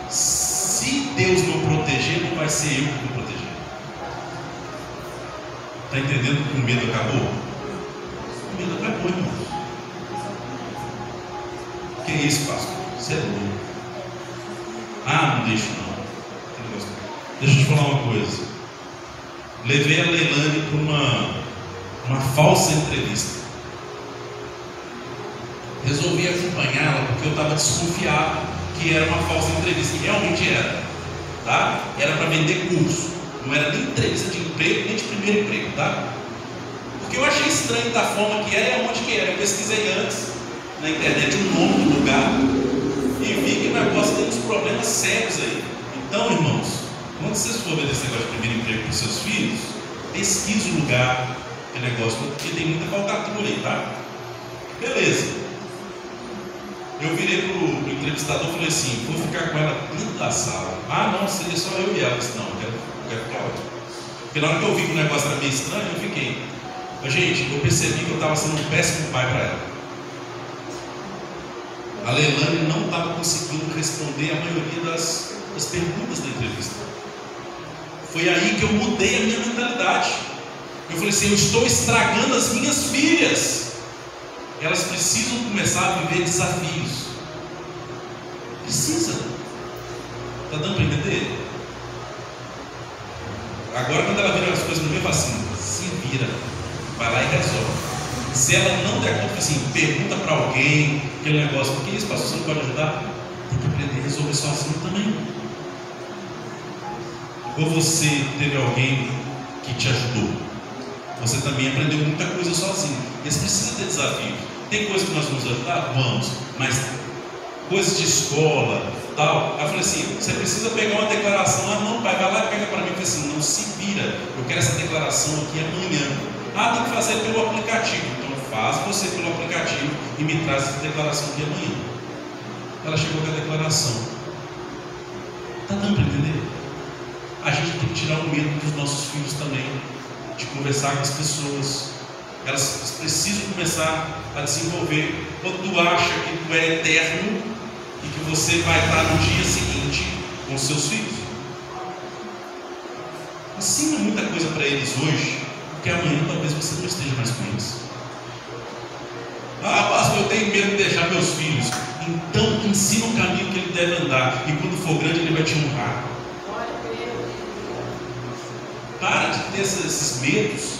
Se Deus não proteger, não vai ser eu que vou proteger. Está entendendo que o medo acabou? O medo acabou, irmãos. Que é isso, pastor? Você é doido. Ah, não deixo não. Deixa eu te falar uma coisa. Levei a Leilane para uma falsa entrevista. Resolvi acompanhá-la porque eu estava desconfiado que era uma falsa entrevista. E realmente era. Tá? Era para vender curso. Não era nem entrevista de emprego, nem de primeiro emprego, tá? Porque eu achei estranho da forma que era e aonde que era. Eu pesquisei antes na internet o nome do lugar e vi que o negócio tem uns problemas sérios aí. Então, irmãos, quando vocês forem ver esse negócio de primeiro emprego para os seus filhos, pesquise o lugar, que negócio, porque tem muita falcatrua aí, tá? Beleza. Eu virei para o entrevistador e falei assim, vou ficar com ela dentro da sala. Ah, não, seria só eu e ela. Eu disse, não, eu quero ficar ótimo. Porque na hora que eu vi que o negócio era meio estranho, eu fiquei. Mas, gente, eu percebi que eu estava sendo um péssimo pai para ela. A Leilane não estava conseguindo responder a maioria das perguntas da entrevista. Foi aí que eu mudei a minha mentalidade. Eu falei assim, eu estou estragando as minhas filhas. Elas precisam começar a viver desafios. Precisa. Está dando para entender? Agora quando ela vira as coisas no meio, eu falo assim, se vira, vai lá e resolve. Se ela não der conta, assim, pergunta para alguém, aquele negócio, por que isso, pastor, você não pode ajudar? Tem que aprender a resolver sozinho também. Ou você teve alguém que te ajudou? Você também aprendeu muita coisa sozinho. Eles precisam ter desafios. Tem coisa que nós vamos ajudar? Vamos. Mas coisas de escola, tal. Aí eu falei assim, você precisa pegar uma declaração. Ah, não, pai, vai lá e pega para mim. Eu falei assim, não, se vira. Eu quero essa declaração aqui amanhã. Ah, tem que fazer pelo aplicativo. Então faz você pelo aplicativo e me traz essa declaração aqui amanhã. Ela chegou com a declaração. Está dando para entender? A gente tem que tirar o medo dos nossos filhos também, de conversar com as pessoas. Elas precisam começar a desenvolver. Quando tu acha que tu é eterno e que você vai estar no dia seguinte com os seus filhos, ensina muita coisa para eles hoje, porque amanhã talvez você não esteja mais com eles. Ah, pastor, eu tenho medo de deixar meus filhos. Então ensina o caminho que ele deve andar, e quando for grande ele vai te honrar. Para de ter esses medos.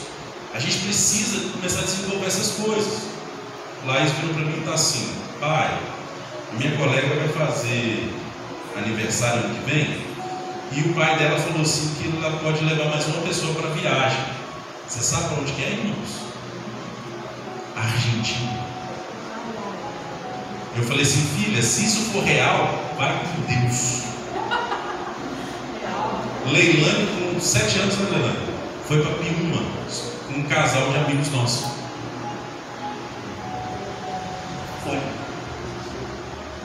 A gente precisa começar a desenvolver essas coisas. Laís virou para mim e está assim, pai, minha colega vai fazer aniversário ano que vem, e o pai dela falou assim que ela pode levar mais uma pessoa para a viagem. Você sabe para onde que é, irmãos? Argentina. Eu falei assim, filha, se isso for real, vai com Deus. Leilane, com 7 anos, né, Leilane? Foi para Piúma, com um casal de amigos nossos. Foi.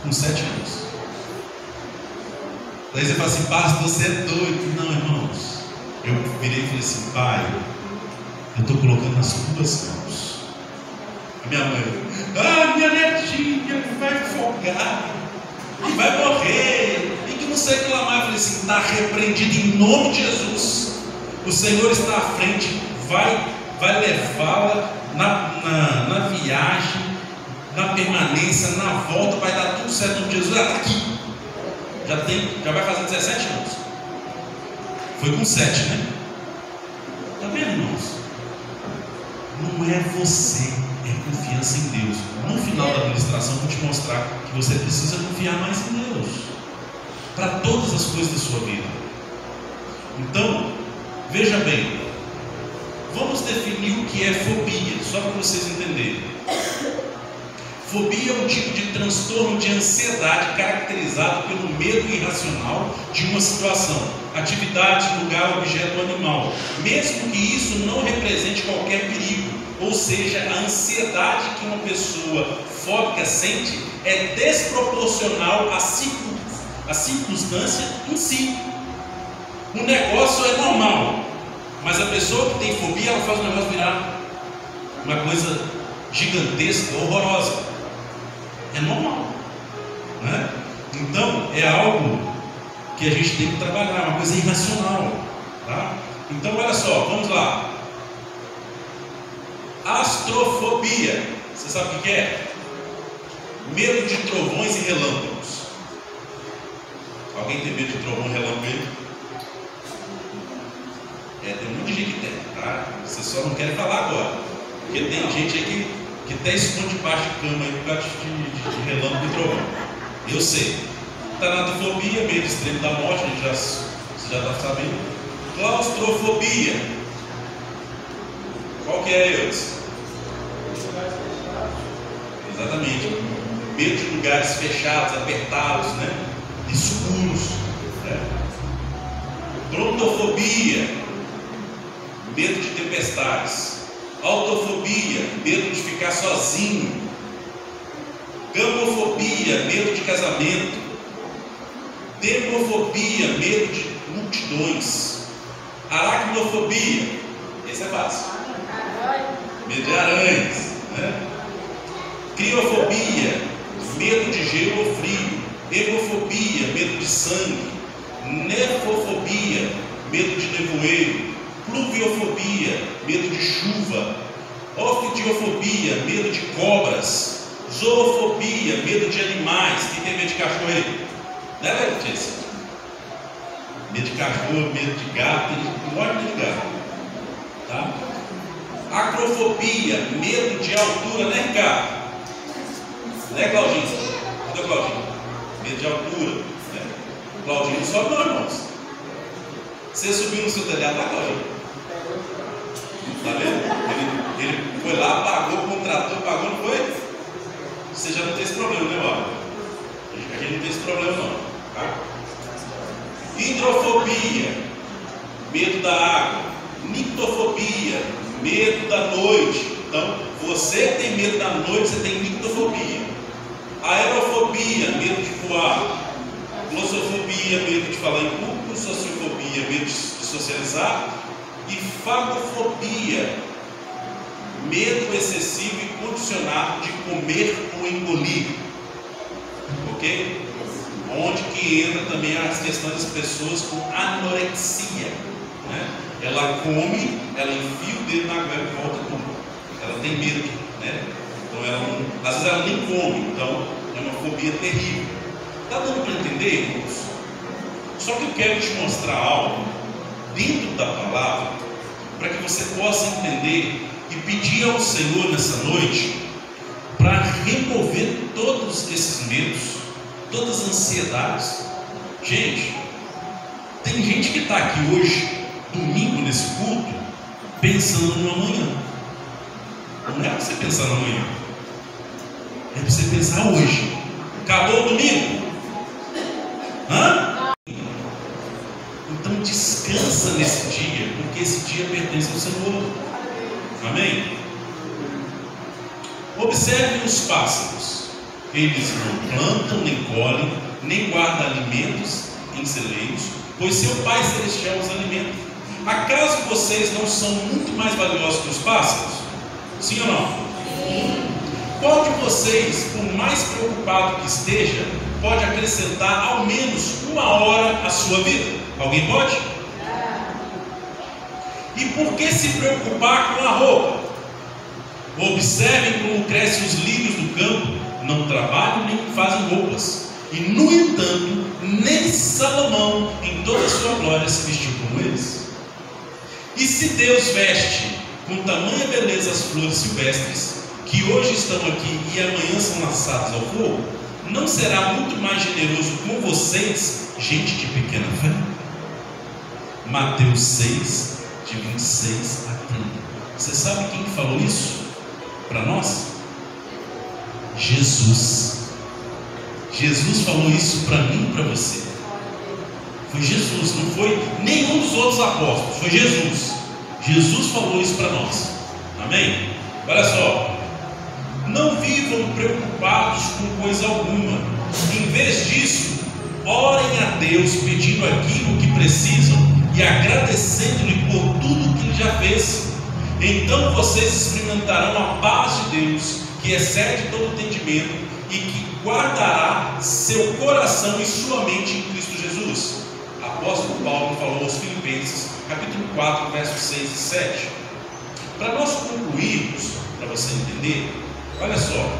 Com 7 anos. Daí você fala assim, pastor, você é doido. Não, irmãos. Eu virei e falei assim, pai, eu estou colocando nas tuas mãos. A minha mãe, minha netinha vai afogar e vai morrer. Não sei o que lá mais. Eu falei assim, está repreendido em nome de Jesus. O Senhor está à frente, vai levá-la na viagem, na permanência, na volta, vai dar tudo certo em nome de Jesus. Ela está aqui, já vai fazer 17 anos. Foi com 7, né? Está vendo, irmãos? Não é você, é confiança em Deus. No final da administração, eu vou te mostrar que você precisa confiar mais em Deus para todas as coisas da sua vida. Então, veja bem, Vamos definir o que é fobia, só para vocês entenderem. Fobia é um tipo de transtorno de ansiedade caracterizado pelo medo irracional de uma situação, atividade, lugar, objeto ou animal, mesmo que isso não represente qualquer perigo. Ou seja, a ansiedade que uma pessoa fóbica sente é desproporcional à circunstância em si. O negócio é normal, mas a pessoa que tem fobia, ela faz o negócio virar uma coisa gigantesca, horrorosa. É normal, né? Então é algo que a gente tem que trabalhar, uma coisa irracional, tá? Então olha só, vamos lá. Astrofobia, você sabe o que é? Medo de trovões e relâmpagos. Alguém tem medo de trovão e relâmpago? Tem um monte de gente que tem, tá? Você só não quer falar agora, porque tem gente aí que até esconde debaixo de cama aí por causa de relâmpago e trovão. Eu sei. Tanatofobia, medo extremo da morte, você já está sabendo. Claustrofobia. Qual que é, Eudes? Exatamente. Medo de lugares fechados, apertados, né? Escuros. Né? Brontofobia. Medo de tempestades. Autofobia, medo de ficar sozinho. Gamofobia, medo de casamento. Demofobia, medo de multidões. Aracnofobia, esse é fácil. Medo de aranhas, né? Criofobia, medo de gelo ou frio. Hemofobia, medo de sangue. Nefofobia, medo de nevoeiro. Pluviofobia, medo de chuva. Ofidiofobia, medo de cobras. Zoofobia, medo de animais. Quem tem medo de cachorro aí? Né, Letícia? Medo de cachorro, medo de gato, um monte de gato. Tá? Acrofobia, medo de altura, né, Ricardo? Né, Claudinho? Cadê o Claudinho? Medo de altura. Né? Claudinho não sobe, não, irmãos. Você subiu no seu telhado lá, Claudinho? Tá vendo? Ele foi lá, pagou, contratou, pagou, não foi? Você já não tem esse problema, né, Mauro? A gente não tem esse problema, não. Tá? Hidrofobia, medo da água. Nictofobia, medo da noite. Então, você tem medo da noite, você tem nictofobia. Aerofobia, medo de voar. Glossofobia, medo de falar em público. Sociofobia, medo de socializar. E fagofobia, medo excessivo e condicionado de comer ou engolir. Ok? Onde que entra também as questões das pessoas com anorexia, né? Ela come, ela enfia o dedo na goela e volta a comer. Ela tem medo, né? Então ela não, às vezes ela nem come, então é uma fobia terrível. Está dando para entender, irmãos? Só que eu quero te mostrar algo dentro da palavra para que você possa entender e pedir ao Senhor nessa noite para remover todos esses medos, todas as ansiedades. Gente, tem gente que está aqui hoje, domingo, nesse culto, pensando no amanhã. Não é para você pensar no amanhã, é para você pensar hoje. Acabou o domingo? Hã? Então descansa nesse dia, porque esse dia pertence ao Senhor. Amém? Observe os pássaros. Eles não plantam, nem colhem, nem guardam alimentos em celeiros, pois seu Pai Celestial os alimenta. Acaso vocês não são muito mais valiosos que os pássaros? Sim ou não? Sim. Qual de vocês, por mais preocupado que esteja, pode acrescentar ao menos 1 hora à sua vida? Alguém pode? E por que se preocupar com a roupa? Observem como crescem os lírios do campo. Não trabalham nem fazem roupas. E no entanto, nem Salomão em toda a sua glória se vestiu como eles. E se Deus veste com tamanha beleza as flores silvestres, que hoje estão aqui e amanhã são lançadas ao fogo, não será muito mais generoso com vocês, gente de pequena fé? Mateus 6, de de 26 a 30. Você sabe quem falou isso para nós? Jesus. Jesus falou isso para mim e para você. Foi Jesus, não foi nenhum dos outros apóstolos, foi Jesus. Jesus falou isso para nós. Amém? Olha só, não vivam preocupados com coisa alguma. Em vez disso, orem a Deus pedindo aquilo que precisam e agradecendo-lhe por tudo que Ele já fez. Então vocês experimentarão a paz de Deus, que excede todo entendimento e que guardará seu coração e sua mente em Cristo Jesus. Apóstolo Paulo falou aos Filipenses, capítulo 4, versos 6 e 7. Para nós concluirmos, para você entender, olha só,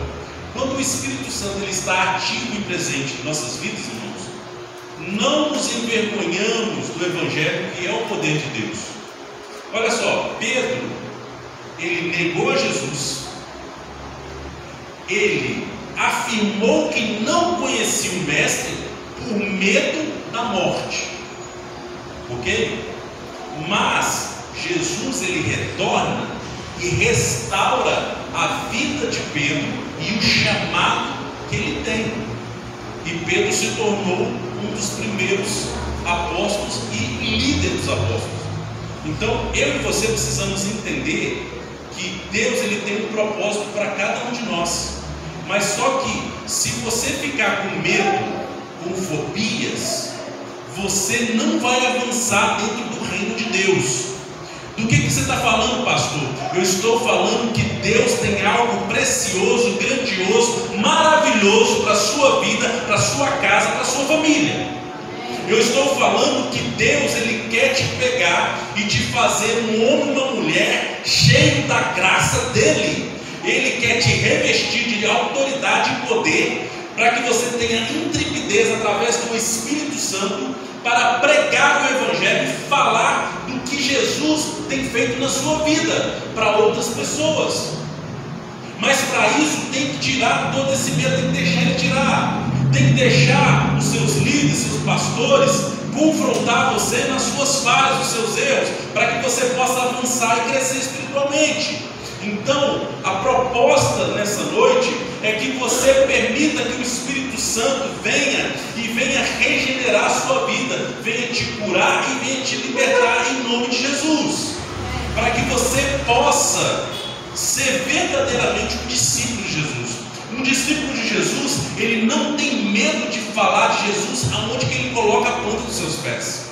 quando o Espírito Santo ele está ativo e presente em nossas vidas, irmãos, não nos envergonhamos do Evangelho, que é o poder de Deus. Olha só, Pedro, ele negou a Jesus, ele afirmou que não conhecia o Mestre por medo da morte, ok? Mas Jesus ele retorna e restaura a vida de Pedro e o chamado que ele tem, e Pedro se tornou um dos primeiros apóstolos e líder dos apóstolos. Então eu e você precisamos entender que Deus ele tem um propósito para cada um de nós, mas só que se você ficar com medo, com fobias, você não vai avançar dentro do reino de Deus. Do que você está falando, pastor? Eu estou falando que Deus tem algo precioso, grandioso, maravilhoso para a sua vida, para a sua casa, para a sua família. Eu estou falando que Deus ele quer te pegar e te fazer um homem e uma mulher cheio da graça dele. Ele quer te revestir de autoridade e poder para que você tenha intrepidez através do Espírito Santo para pregar o Evangelho e falar do que Jesus tem feito na sua vida para outras pessoas. Mas para isso tem que tirar todo esse medo, tem que deixar ele tirar. Tem que deixar os seus líderes, seus pastores confrontar você nas suas falhas, nos seus erros, para que você possa avançar e crescer espiritualmente. Então, a proposta nessa noite é que você permita que o Espírito Santo venha e venha regenerar a sua vida, venha te curar e venha te libertar em nome de Jesus, para que você possa ser verdadeiramente um discípulo de Jesus. Um discípulo de Jesus, ele não tem medo de falar de Jesus aonde que ele coloca a planta dos seus pés.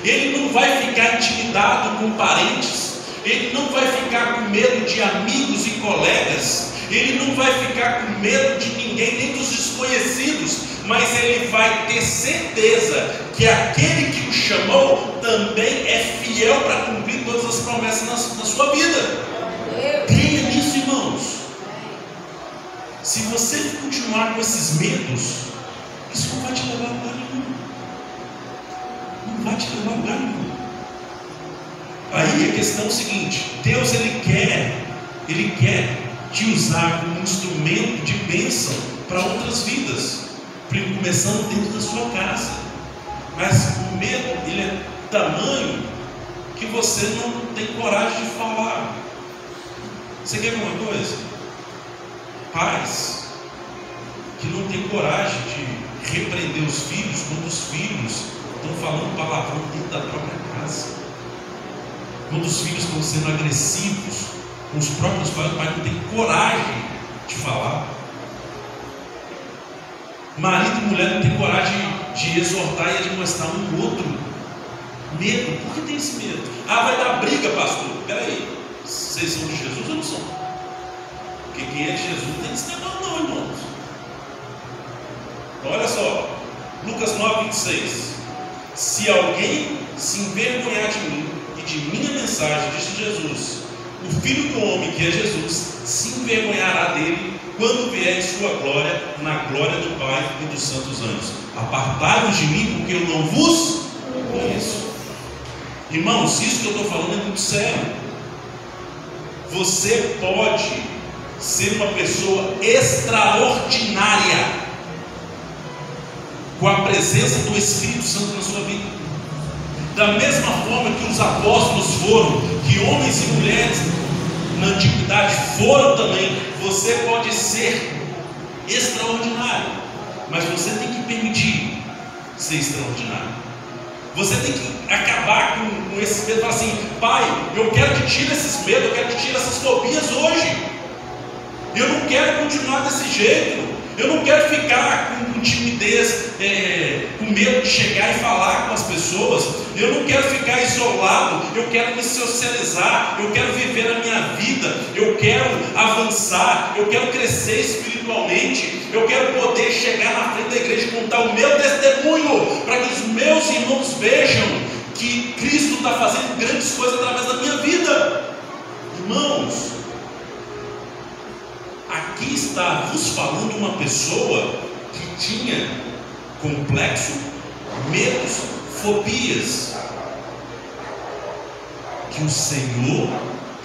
Ele não vai ficar intimidado com parentes, ele não vai ficar com medo de amigos e colegas, ele não vai ficar com medo de ninguém, nem dos desconhecidos, mas ele vai ter certeza que aquele que o chamou também é fiel para cumprir todas as promessas na sua vida. Creia nisso, irmãos. Se você continuar com esses medos, isso não vai te levar a lugar nenhum. Não vai te levar a lugar nenhum. Aí a questão é o seguinte: Deus ele quer te usar como um instrumento de bênção para outras vidas, começando dentro da sua casa. Mas o medo ele é tamanho que você não tem coragem de falar. Você quer ver uma coisa? Pais que não têm coragem de repreender os filhos quando os filhos estão falando palavrão dentro da própria casa, quando os filhos estão sendo agressivos com os próprios pais, o pai não tem coragem de falar. Marido e mulher não tem coragem de exortar e admoestar um do outro. Medo. Por que tem esse medo? Ah, vai dar briga, pastor. Peraí, vocês são de Jesus ou não são? Porque quem é de Jesus não tem esse negócio não, irmãos. Então, olha só, Lucas 9, 26. Se alguém se envergonhar de mim e de minha mensagem, disse Jesus, o Filho do Homem, que é Jesus, se envergonhará dele quando vier em sua glória, na glória do Pai e dos santos anjos. Apartai-vos de mim, porque eu não vos conheço. Irmãos, isso que eu estou falando é muito sério. Você pode ser uma pessoa extraordinária com a presença do Espírito Santo na sua vida. Da mesma forma que os apóstolos foram, que homens e mulheres na antiguidade foram também, você pode ser extraordinário, mas você tem que permitir ser extraordinário. Você tem que acabar com esses medos. Falar assim: Pai, eu quero que tire esses medos, eu quero que tire essas fobias hoje. Eu não quero continuar desse jeito. Eu não quero ficar com timidez, com medo de chegar e falar com as pessoas. Eu não quero ficar isolado. Eu quero me socializar. Eu quero viver a minha vida. Eu quero avançar. Eu quero crescer espiritualmente. Eu quero poder chegar na frente da igreja e contar o meu testemunho, para que os meus irmãos vejam que Cristo está fazendo grandes coisas através da minha vida. Irmãos, aqui está vos falando uma pessoa que tinha complexo, medos, fobias, que o Senhor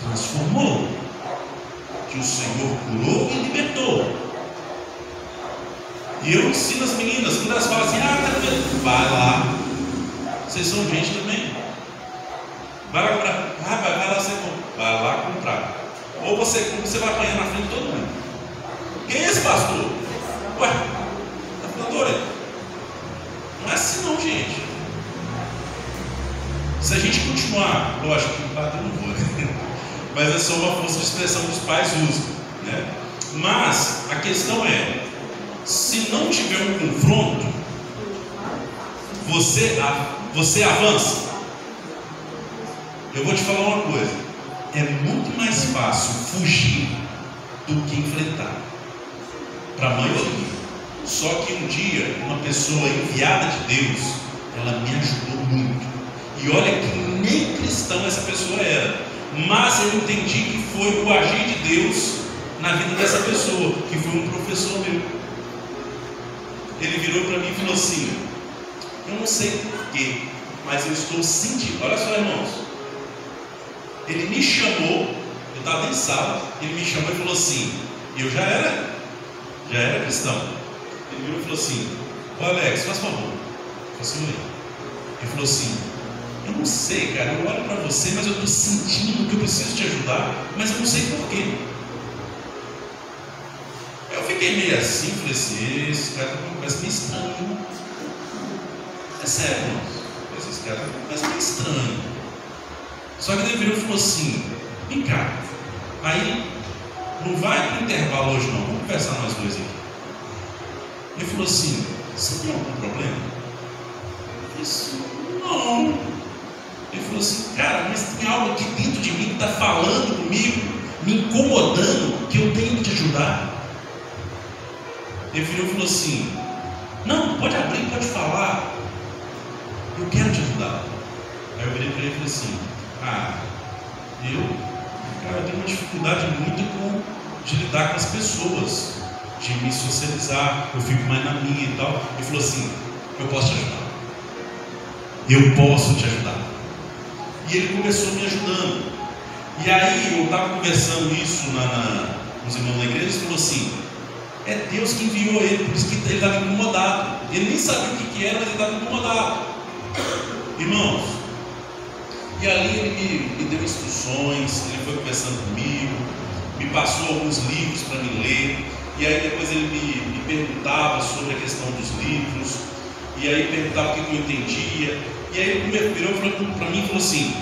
transformou, que o Senhor curou e libertou. E eu ensino as meninas, quando elas falam assim: vai lá, vocês são gente também, vai lá comprar, vai lá comprar. Ou você compra, você vai apanhar na frente de todo mundo. Quem é esse pastor? Ué, tá falando doido? Não é assim não, gente. Se a gente continuar, lógico que o padre não vou, né? Mas é só uma força de expressão que os pais usam, né? Mas a questão é, se não tiver um confronto, você avança. Eu vou te falar uma coisa: é muito mais fácil fugir do que enfrentar, para a maioria. Só que um dia, uma pessoa enviada de Deus, ela me ajudou muito. E olha que nem cristão essa pessoa era, mas eu entendi que foi o agir de Deus na vida dessa pessoa, que foi um professor meu. Ele virou para mim e falou assim: eu não sei porquê, mas eu estou sentindo. Olha só, irmãos, ele me chamou, eu estava dentro de sala, ele me chamou e falou assim, eu já era cristão. Ele virou e falou assim: ô Alex, faz favor. Eu falei: ele falou assim: eu não sei, cara, eu olho para você, mas eu estou sentindo que eu preciso te ajudar, mas eu não sei porquê. Eu fiquei meio assim, falei assim: esse cara está com uma conversa meio estranha. É sério, irmãos, esse cara está com uma conversa meio estranha. Só que ele virou e falou assim: vem cá, aí não vai para o intervalo hoje não, vamos conversar nós dois aqui. Ele falou assim: você tem algum problema? Eu disse: não. Ele falou assim: cara, mas tem algo aqui dentro de mim que está falando comigo, me incomodando, que eu tenho que te ajudar. Ele virou e falou assim: não, pode abrir, pode falar, eu quero te ajudar. Aí eu virei para ele e falei assim: eu tenho uma dificuldade muito de lidar com as pessoas, de me socializar, eu fico mais na minha e tal. Ele falou assim: eu posso te ajudar, eu posso te ajudar. E ele começou me ajudando. E aí eu estava conversando isso com os irmãos da igreja, ele falou assim: é Deus que enviou ele, por isso que ele estava incomodado. Ele nem sabia o que era, mas ele estava incomodado. Irmãos, e ali ele me deu instruções, ele foi conversando comigo, me passou alguns livros para me ler, e aí depois ele me perguntava sobre a questão dos livros, e aí perguntava o que eu entendia, e aí ele virou para mim e falou assim: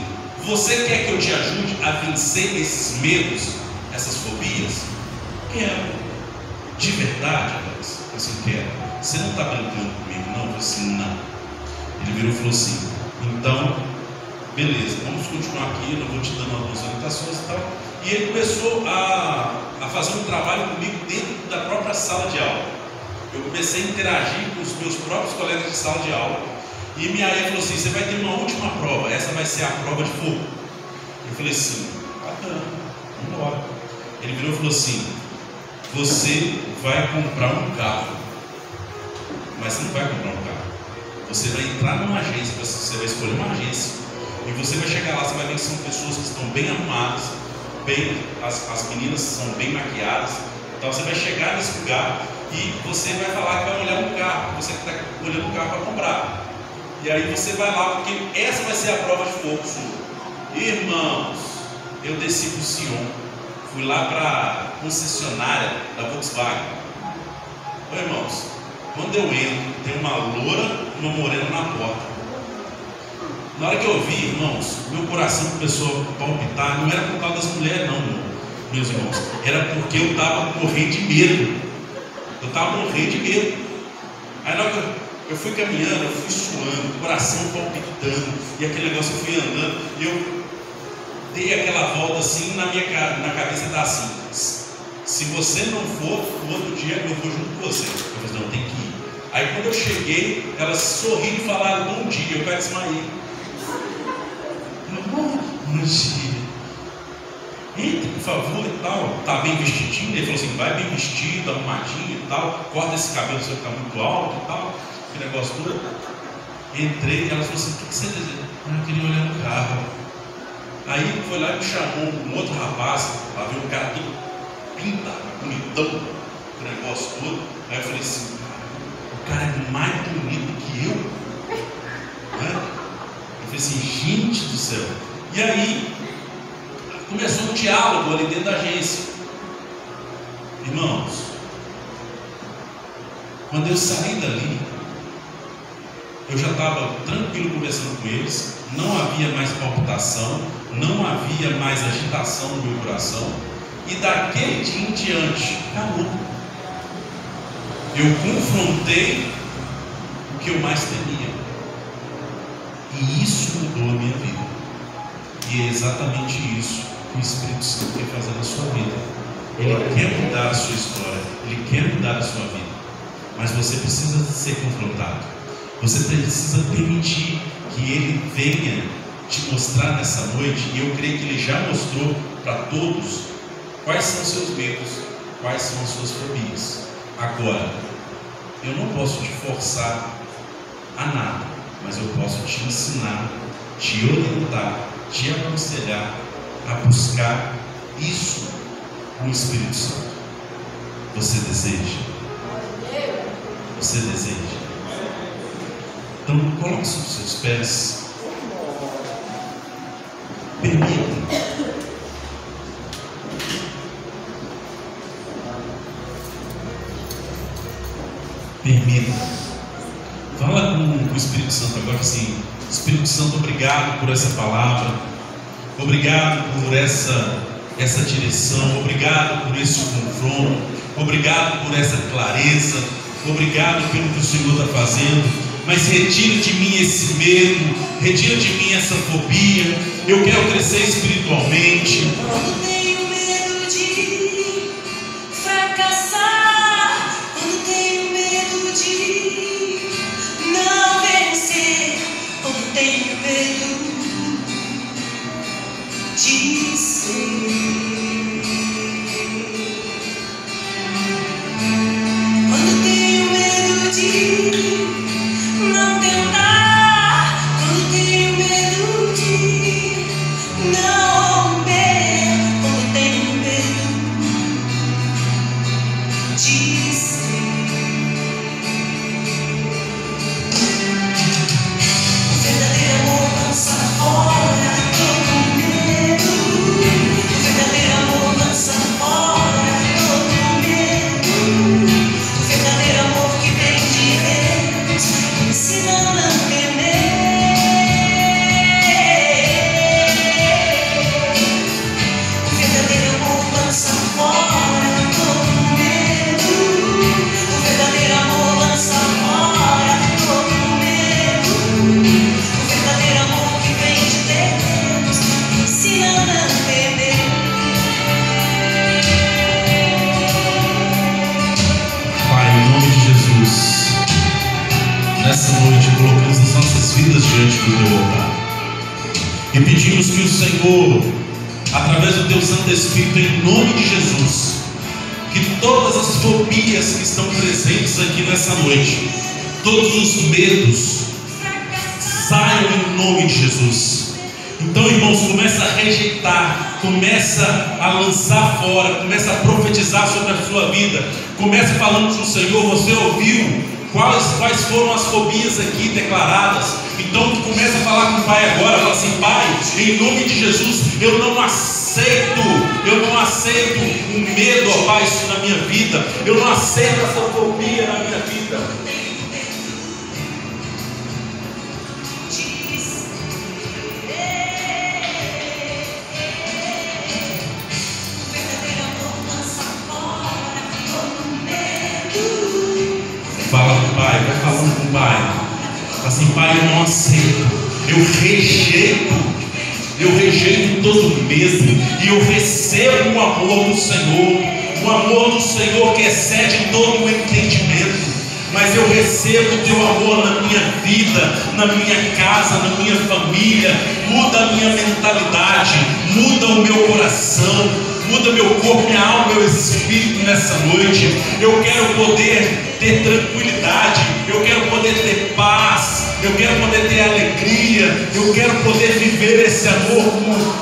você quer que eu te ajude a vencer esses medos, essas fobias? Quero. De verdade, Alex? Eu assim, quero. Você não está brincando comigo, não? Eu falei assim: não. Ele virou e falou assim: então, beleza, vamos continuar aqui, eu vou te dando algumas orientações e tal. E ele começou a fazer um trabalho comigo dentro da própria sala de aula. Eu comecei a interagir com os meus próprios colegas de sala de aula. E minha aí falou assim: você vai ter uma última prova, essa vai ser a prova de fogo. Eu falei assim: bacana, vamos embora. Ele virou e falou assim: você vai comprar um carro, mas você não vai comprar um carro. Você vai entrar numa agência, você vai escolher uma agência, e você vai chegar lá, você vai ver que são pessoas que estão bem arrumadas, as meninas são bem maquiadas. Então você vai chegar nesse lugar e você vai falar que vai olhar um carro, você está olhando um carro para comprar. E aí você vai lá, porque essa vai ser a prova de fogo sua. Irmãos, eu desci para o Sion, fui lá para a concessionária da Volkswagen. Ô irmãos, quando eu entro, tem uma loura e uma morena na porta. Na hora que eu vi, irmãos, meu coração começou a palpitar. Não era por causa das mulheres não, meus irmãos, era porque eu estava morrendo de medo. Eu estava morrendo de medo. Aí na hora que eu fui caminhando, eu fui suando, coração palpitando, e aquele negócio eu fui andando, e eu dei aquela volta assim, na cabeça está assim: se você não for, no outro dia eu vou junto com você. Eu falei: não, tem que ir. Aí quando eu cheguei, elas sorriram e falaram bom dia. Eu quase desmaiei. Bom dia. Entra, por favor, e tal. Tá bem vestidinho? Ele falou assim: vai bem vestido, arrumadinho e tal. Corta esse cabelo, você ficar muito alto e tal. Que negócio todo. Entrei e ela falou assim: o que você deseja? Eu queria olhar no carro. Aí foi lá e me chamou um outro rapaz. Lá veio um cara todo pintado, bonitão, o negócio todo. Aí eu falei assim: o cara é mais bonito que eu? Né? Eu falei assim: gente do céu. E aí começou um diálogo ali dentro da agência. Irmãos, quando eu saí dali, eu já estava tranquilo conversando com eles. Não havia mais palpitação, não havia mais agitação no meu coração. E daquele dia em diante, acabou. Eu confrontei o que eu mais temia. E isso mudou a minha vida. E é exatamente isso que o Espírito Santo quer fazer na sua vida. Ele quer mudar a sua história, ele quer mudar a sua vida. Mas você precisa ser confrontado. Você precisa permitir que ele venha te mostrar nessa noite. E eu creio que ele já mostrou para todos quais são os seus medos, quais são as suas fobias. Agora, eu não posso te forçar a nada, mas eu posso te ensinar, te orientar, te aconselhar a buscar isso no Espírito Santo. Você deseja? Você deseja? Então coloque sobre os seus pés. Permita. Permita. Fala com o Espírito Santo agora assim: Espírito Santo, obrigado por essa palavra. Obrigado por essa direção. Obrigado por esse confronto. Obrigado por essa clareza. Obrigado pelo que o Senhor está fazendo. Mas retira de mim esse medo, retira de mim essa fobia. Eu quero crescer espiritualmente. Quando tenho medo de fracassar, quando tenho medo de não vencer, quando tenho medo de ser. Quando tenho medo de não tentar, quando tenho medo de não romper, quando tenho medo de ser. O verdadeiro amor lança fora todo medo. O verdadeiro amor lança fora todo medo. O verdadeiro amor que vem de Deus ensina a não temer. O verdadeiro amor lança fora todo medo. O verdadeiro amor lança fora todo medo. O verdadeiro amor que vem de Deus ensina a não temer. Pai, em nome de Jesus, nessa noite colocamos as nossas vidas diante do teu altar e pedimos que o Senhor, através do teu Santo Espírito, em nome de Jesus, que todas as fobias que estão presentes aqui nessa noite, todos os medos, saiam em nome de Jesus. Então, irmãos, começa a rejeitar, começa a lançar fora, começa a profetizar sobre a sua vida. Começa falando com o Senhor: você ouviu Quais foram as fobias aqui declaradas? Então tu começa a falar com o Pai agora, fala assim: Pai, em nome de Jesus, eu não aceito o medo, ó Pai, isso na minha vida, eu não aceito essa fobia na minha vida. Fala com o Pai, vai falando com o Pai. Fala assim: Pai, eu não aceito, eu rejeito todo medo e eu recebo o amor do Senhor que excede todo o entendimento. Mas eu recebo o teu amor na minha vida, na minha casa, na minha família. Muda a minha mentalidade, muda o meu coração, muda meu corpo, minha alma, meu espírito nessa noite. Eu quero poder ter tranquilidade, eu quero poder ter paz, eu quero poder ter alegria, eu quero poder viver esse amor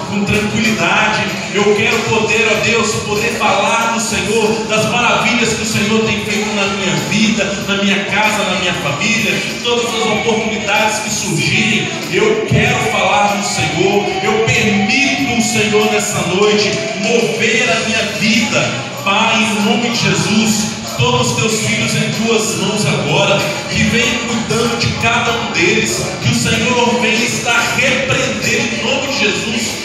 com tranquilidade. Eu quero poder, ó Deus, poder falar do Senhor, das maravilhas que o Senhor tem feito na minha vida, na minha casa, na minha família, todas as oportunidades que surgirem. Eu quero falar do Senhor, eu permito o Senhor nessa noite mover a minha vida. Pai, em nome de Jesus, toma os teus filhos em tuas mãos agora, que venha cuidando de cada um deles, que o Senhor venha estar repreendendo em nome de Jesus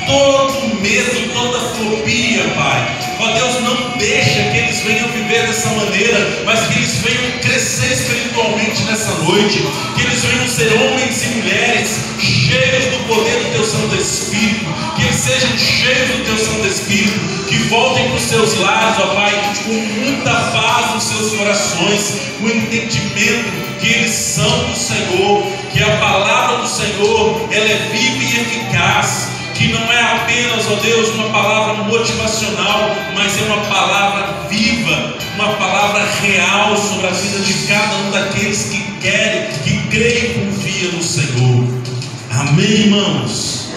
todo medo, toda fobia, Pai. Ó Deus, não deixa que eles venham viver dessa maneira, mas que eles venham crescer espiritualmente nessa noite, que eles venham ser homens e mulheres cheios do poder do teu Santo Espírito, que eles sejam cheios do teu Santo Espírito, que voltem para os seus lares, ó Pai, com muita paz nos seus corações, com entendimento que eles são do Senhor, que a palavra do Senhor, ela é viva e eficaz, que não é apenas, ó Deus, uma palavra motivacional, mas é uma palavra viva, uma palavra real sobre a vida de cada um daqueles que querem, que creem e confiam no Senhor. Amém, irmãos?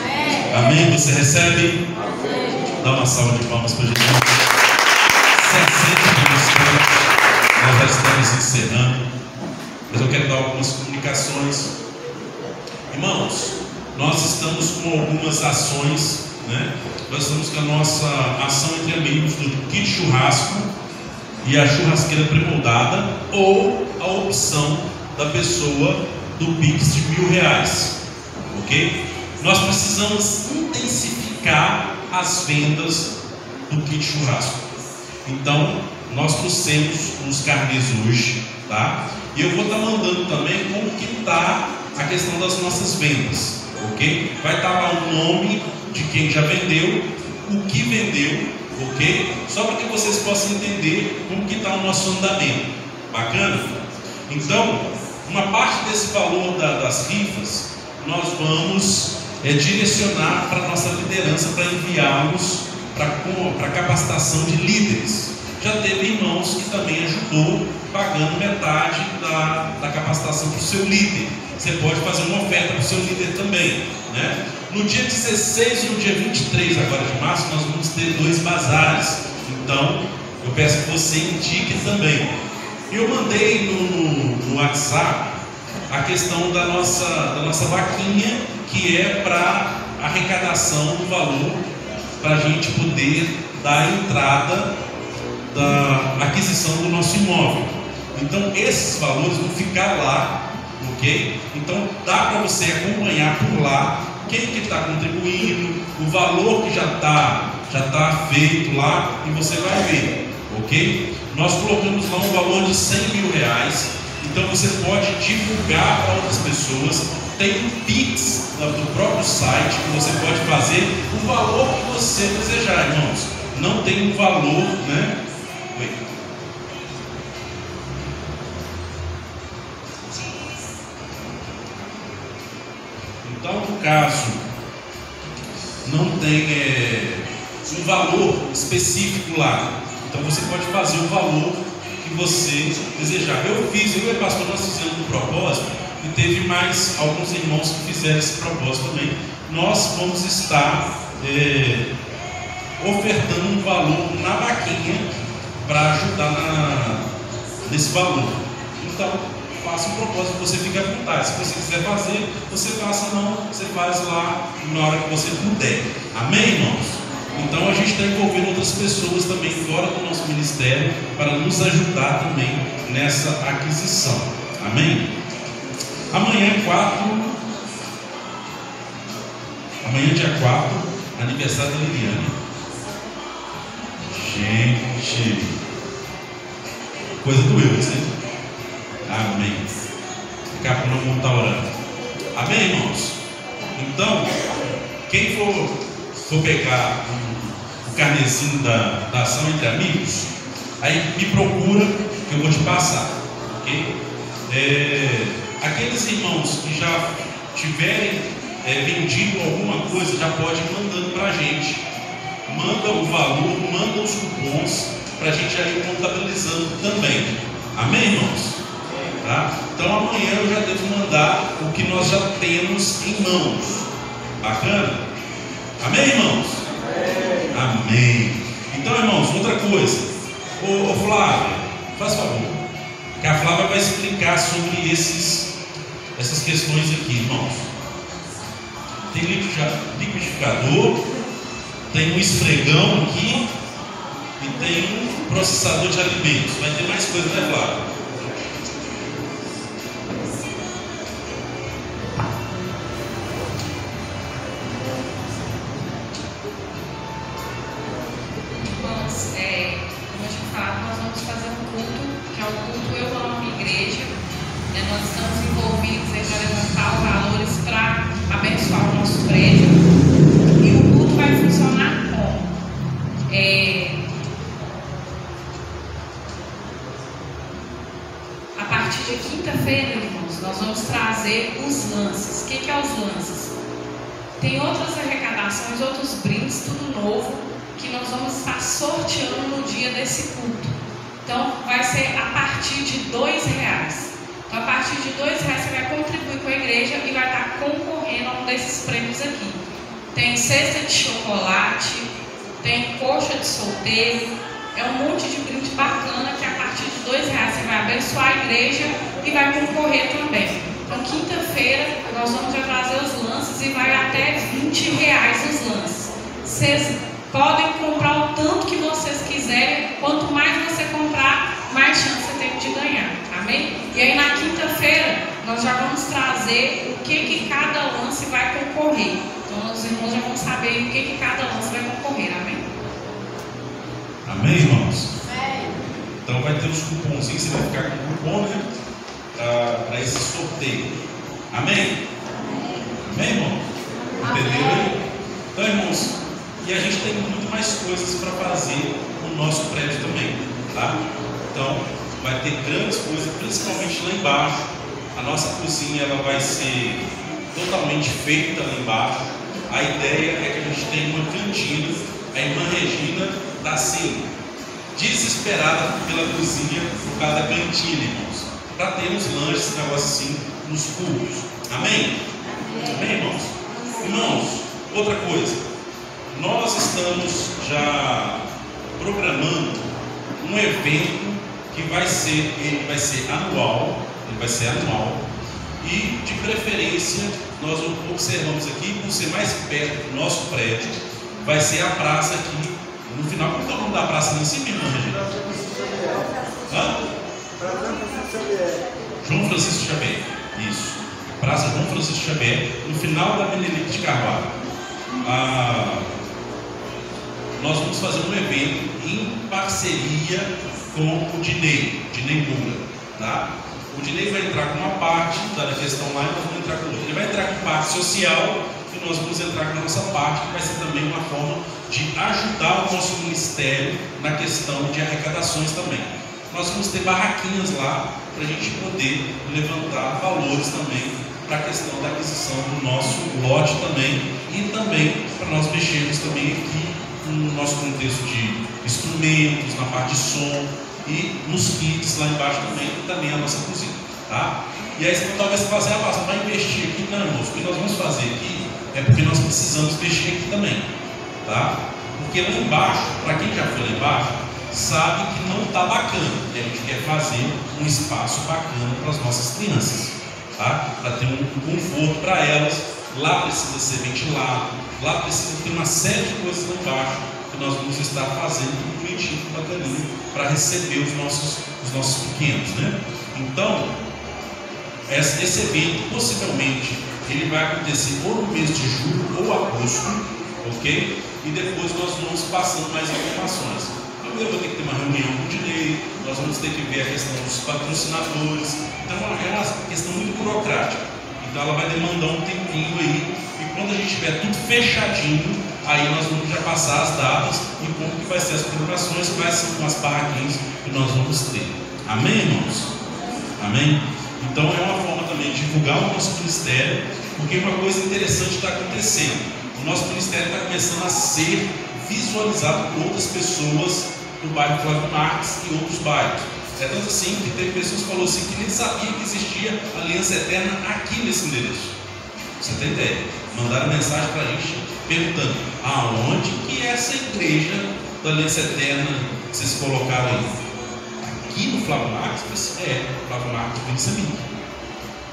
Amém? Você recebe? Dá uma salva de palmas para Jesus. 60 minutos, nós já estamos encerrando, mas eu quero dar algumas comunicações. Irmãos, nós estamos com algumas ações, né? Nós estamos com a nossa ação entre amigos do kit churrasco e a churrasqueira pré-moldada, ou a opção da pessoa do Pix de R$1.000, ok? Nós precisamos intensificar as vendas do kit churrasco. Então, nós trouxemos os carnês hoje, tá? E eu vou estar mandando também como que está a questão das nossas vendas. Ok? Vai estar lá o nome de quem já vendeu, o que vendeu, ok? Só para que vocês possam entender como que está o nosso andamento. Bacana? Então, uma parte desse valor das rifas, nós vamos direcionar para a nossa liderança, para enviá-los para capacitação de líderes. Já teve irmãos que também ajudou, pagando metade da capacitação para o seu líder. Você pode fazer uma oferta para o seu líder também, né? No dia 16 e no dia 23 agora de março, nós vamos ter 2 bazares. Então, eu peço que você indique também. Eu mandei no WhatsApp a questão da nossa vaquinha, que é para arrecadação do valor, para a gente poder dar a entrada da aquisição do nosso imóvel. Então, esses valores vão ficar lá. Ok? Então dá para você acompanhar por lá quem que está contribuindo, o valor que já está feito lá, e você vai ver, ok? Nós colocamos lá um valor de R$100.000, então você pode divulgar para outras pessoas. Tem um Pix do próprio site que você pode fazer o valor que você desejar, irmãos. Não tem um valor, né? Então, no caso, não tem um valor específico lá. Então, você pode fazer o valor que você desejar. Eu e o pastor, nós fizemos um propósito, e teve mais alguns irmãos que fizeram esse propósito também. Nós vamos estar ofertando um valor na vaquinha para ajudar nesse valor. Então, faça um propósito, você fica à vontade. Se você quiser fazer, você faça, não, você faz lá na hora que você puder. Amém, irmãos? Então a gente está envolvendo outras pessoas também fora do nosso ministério para nos ajudar também nessa aquisição. Amém? Amanhã, dia 4, aniversário da Liliane. Gente, coisa do eu, né? Amém. Ficar para não estar orando. Amém, irmãos? Então, quem for pegar o carnezinho da ação entre amigos, aí me procura que eu vou te passar, ok? Aqueles irmãos que já tiverem vendido alguma coisa, já pode ir mandando para a gente. Manda o valor, manda os cupons, para a gente ir contabilizando também. Amém, irmãos? Tá? Então amanhã eu já devo mandar o que nós já temos em mãos. Bacana? Amém, irmãos? Amém. Então, irmãos, outra coisa. Ô Flávia, faz favor, que a Flávia vai explicar sobre essas questões aqui, irmãos. Tem liquidificador, tem um esfregão aqui e tem um processador de alimentos. Vai ter mais coisa, né, Flávia? Outros brindes, tudo novo, que nós vamos estar sorteando no dia desse culto. Então, vai ser a partir de R$2. Então, a partir de R$2 você vai contribuir com a igreja e vai estar concorrendo a um desses prêmios aqui. Tem cesta de chocolate, tem coxa de solteiro, é um monte de brinde bacana que a partir de R$2 você vai abençoar a igreja e vai concorrer também. Então, quinta-feira, nós vamos já trazer os lances e vai até R$20 os lances. Vocês podem comprar o tanto que vocês quiserem. Quanto mais você comprar, mais chance você tem de ganhar. Amém? E aí, na quinta-feira, nós já vamos trazer o que cada lance vai concorrer. Então, os irmãos já vão saber o que cada lance vai concorrer. Amém? Amém, irmãos? Então, vai ter os cupomzinhos. Você vai ficar com o cupom, né? Para esse sorteio. Amém? Amém, irmão? Entenderam aí? Então, irmãos, e a gente tem muito mais coisas para fazer no nosso prédio também, tá? Então, vai ter grandes coisas, principalmente lá embaixo. A nossa cozinha ela vai ser totalmente feita lá embaixo. A ideia é que a gente tenha uma cantina. A irmã Regina está assim, desesperada pela cozinha por causa da cantina, irmãos. Para ter uns lanches, esse negócio assim, nos cultos. Amém? Amém, irmãos? Irmãos, outra coisa. Nós estamos já programando um evento que vai ser anual. Ele vai ser anual. E, de preferência, nós observamos aqui, por ser mais perto do nosso prédio, vai ser a praça aqui, no final. Qual é o nome da praça lá em cima, irmã Regina? Hã? João Francisco Xavier, isso, Praça João Francisco Xavier, no final da Benedito de Carvalho. Nós vamos fazer um evento em parceria com o Dinei Moura, tá? O Dinei vai entrar com uma parte da questão lá e nós vamos entrar com outra. Ele vai entrar com parte social e nós vamos entrar com a nossa parte, que vai ser também uma forma de ajudar o nosso ministério na questão de arrecadações também. Nós vamos ter barraquinhas lá para a gente poder levantar valores também para a questão da aquisição do nosso lote também e também para nós mexermos também aqui no nosso contexto de instrumentos, na parte de som e nos kits lá embaixo também e também a nossa cozinha, tá? E aí você talvez fazer a pasta, vai investir aqui? Não, irmãos, o que nós vamos fazer aqui é porque nós precisamos investir aqui também, tá? Porque lá embaixo, para quem já foi lá embaixo, sabe que não está bacana. E a gente quer fazer um espaço bacana para as nossas crianças, tá? Para ter um conforto para elas. Lá precisa ser ventilado, lá precisa ter uma série de coisas lá embaixo que nós vamos estar fazendo um bonitinho, bacaninho, para receber os nossos pequenos, né? Então, esse evento possivelmente ele vai acontecer ou no mês de julho ou agosto, ok? E depois nós vamos passando mais informações. Eu vou ter que ter uma reunião com o Dinei, nós vamos ter que ver a questão dos patrocinadores. Então é uma questão muito burocrática. Então ela vai demandar um tempinho aí. E quando a gente tiver tudo fechadinho, aí nós vamos já passar as datas e como que vai ser as programações, quais são as barraquinhas que nós vamos ter. Amém, irmãos? Amém? Então é uma forma também de divulgar o nosso ministério, porque uma coisa interessante está acontecendo. O nosso ministério está começando a ser visualizado por outras pessoas do bairro Flávio Marques e outros bairros. É tanto assim que teve pessoas que falaram assim que nem sabia que existia Aliança Eterna aqui nesse endereço. Você tem ideia? Mandaram mensagem para a gente perguntando aonde que é essa igreja da Aliança Eterna que vocês colocaram aí? Aqui no Flávio Marques? O Flávio Marques vem de mim.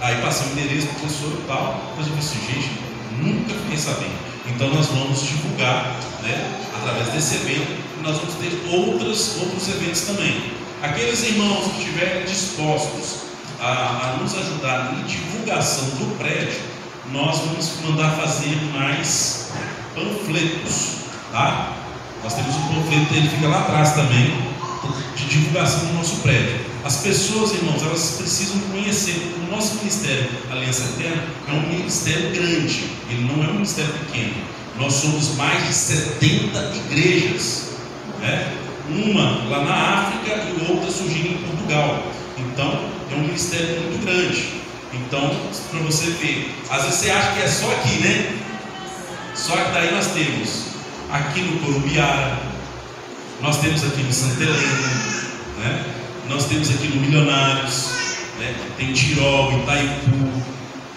Aí passei o endereço para o professor e tal, mas eu disse, gente, nunca fiquei sabendo. Então nós vamos divulgar, né, através desse evento, e nós vamos ter outros eventos também. Aqueles irmãos que estiverem dispostos a nos ajudar na divulgação do prédio, nós vamos mandar fazer mais panfletos, tá? Nós temos um panfleto, ele fica lá atrás também, de divulgação do nosso prédio. As pessoas, irmãos, elas precisam conhecer o nosso ministério Aliança Eterna. É um ministério grande, ele não é um ministério pequeno. Nós somos mais de 70 igrejas, né? Uma lá na África e outra surgindo em Portugal. Então é um ministério muito grande. Então, para você ver, às vezes você acha que é só aqui, né? Só que daí nós temos aqui no Corumbiara, nós temos aqui no Santa Helena, né? Nós temos aqui no Milionários, né? Tem Tirol, Itaipu,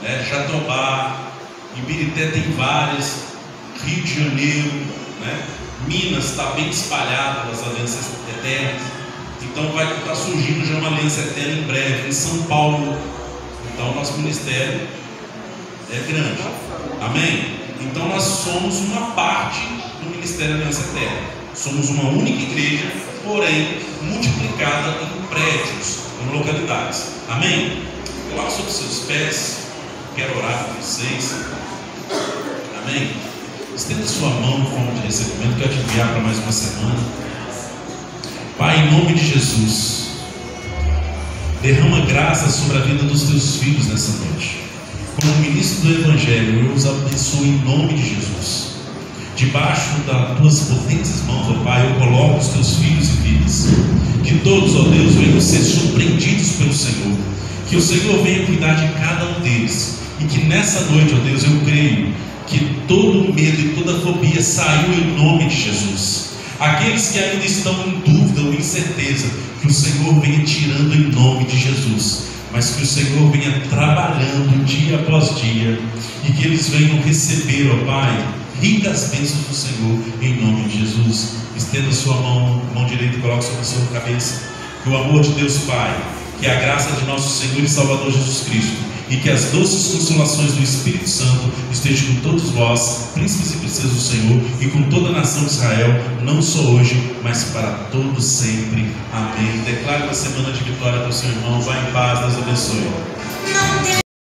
né? Jatobá, Ibirité tem várias, Rio de Janeiro, né? Minas está bem espalhado nas alianças eternas. Então vai estar surgindo já uma aliança eterna em breve em São Paulo. Então nosso ministério é grande. Amém? Então nós somos uma parte do ministério Aliança Eterna. Somos uma única igreja, porém multiplicada em prédios, em localidades. Amém? Coloque sobre seus pés. Quero orar com vocês. Amém? Estenda sua mão em forma de recebimento. Quero te enviar para mais uma semana. Pai, em nome de Jesus, derrama graça sobre a vida dos teus filhos nessa noite. Como ministro do Evangelho, eu os abençoo em nome de Jesus. Debaixo das tuas potentes mãos, ó Pai, eu coloco os teus filhos e filhas. Que todos, ó Deus, venham ser surpreendidos pelo Senhor. Que o Senhor venha cuidar de cada um deles. E que nessa noite, ó Deus, eu creio que todo medo e toda fobia saiu em nome de Jesus. Aqueles que ainda estão em dúvida ou incerteza, que o Senhor venha tirando em nome de Jesus, mas que o Senhor venha trabalhando dia após dia, e que eles venham receber, ó Pai, ricas bênçãos do Senhor, em nome de Jesus. Estenda sua mão direita e coloque sobre a sua cabeça. Que o amor de Deus Pai, que a graça de nosso Senhor e Salvador Jesus Cristo, e que as doces consolações do Espírito Santo estejam com todos vós, príncipes e princesas do Senhor, e com toda a nação de Israel, não só hoje, mas para todos sempre. Amém. Declare uma semana de vitória para o seu irmão. Vá em paz, Deus abençoe.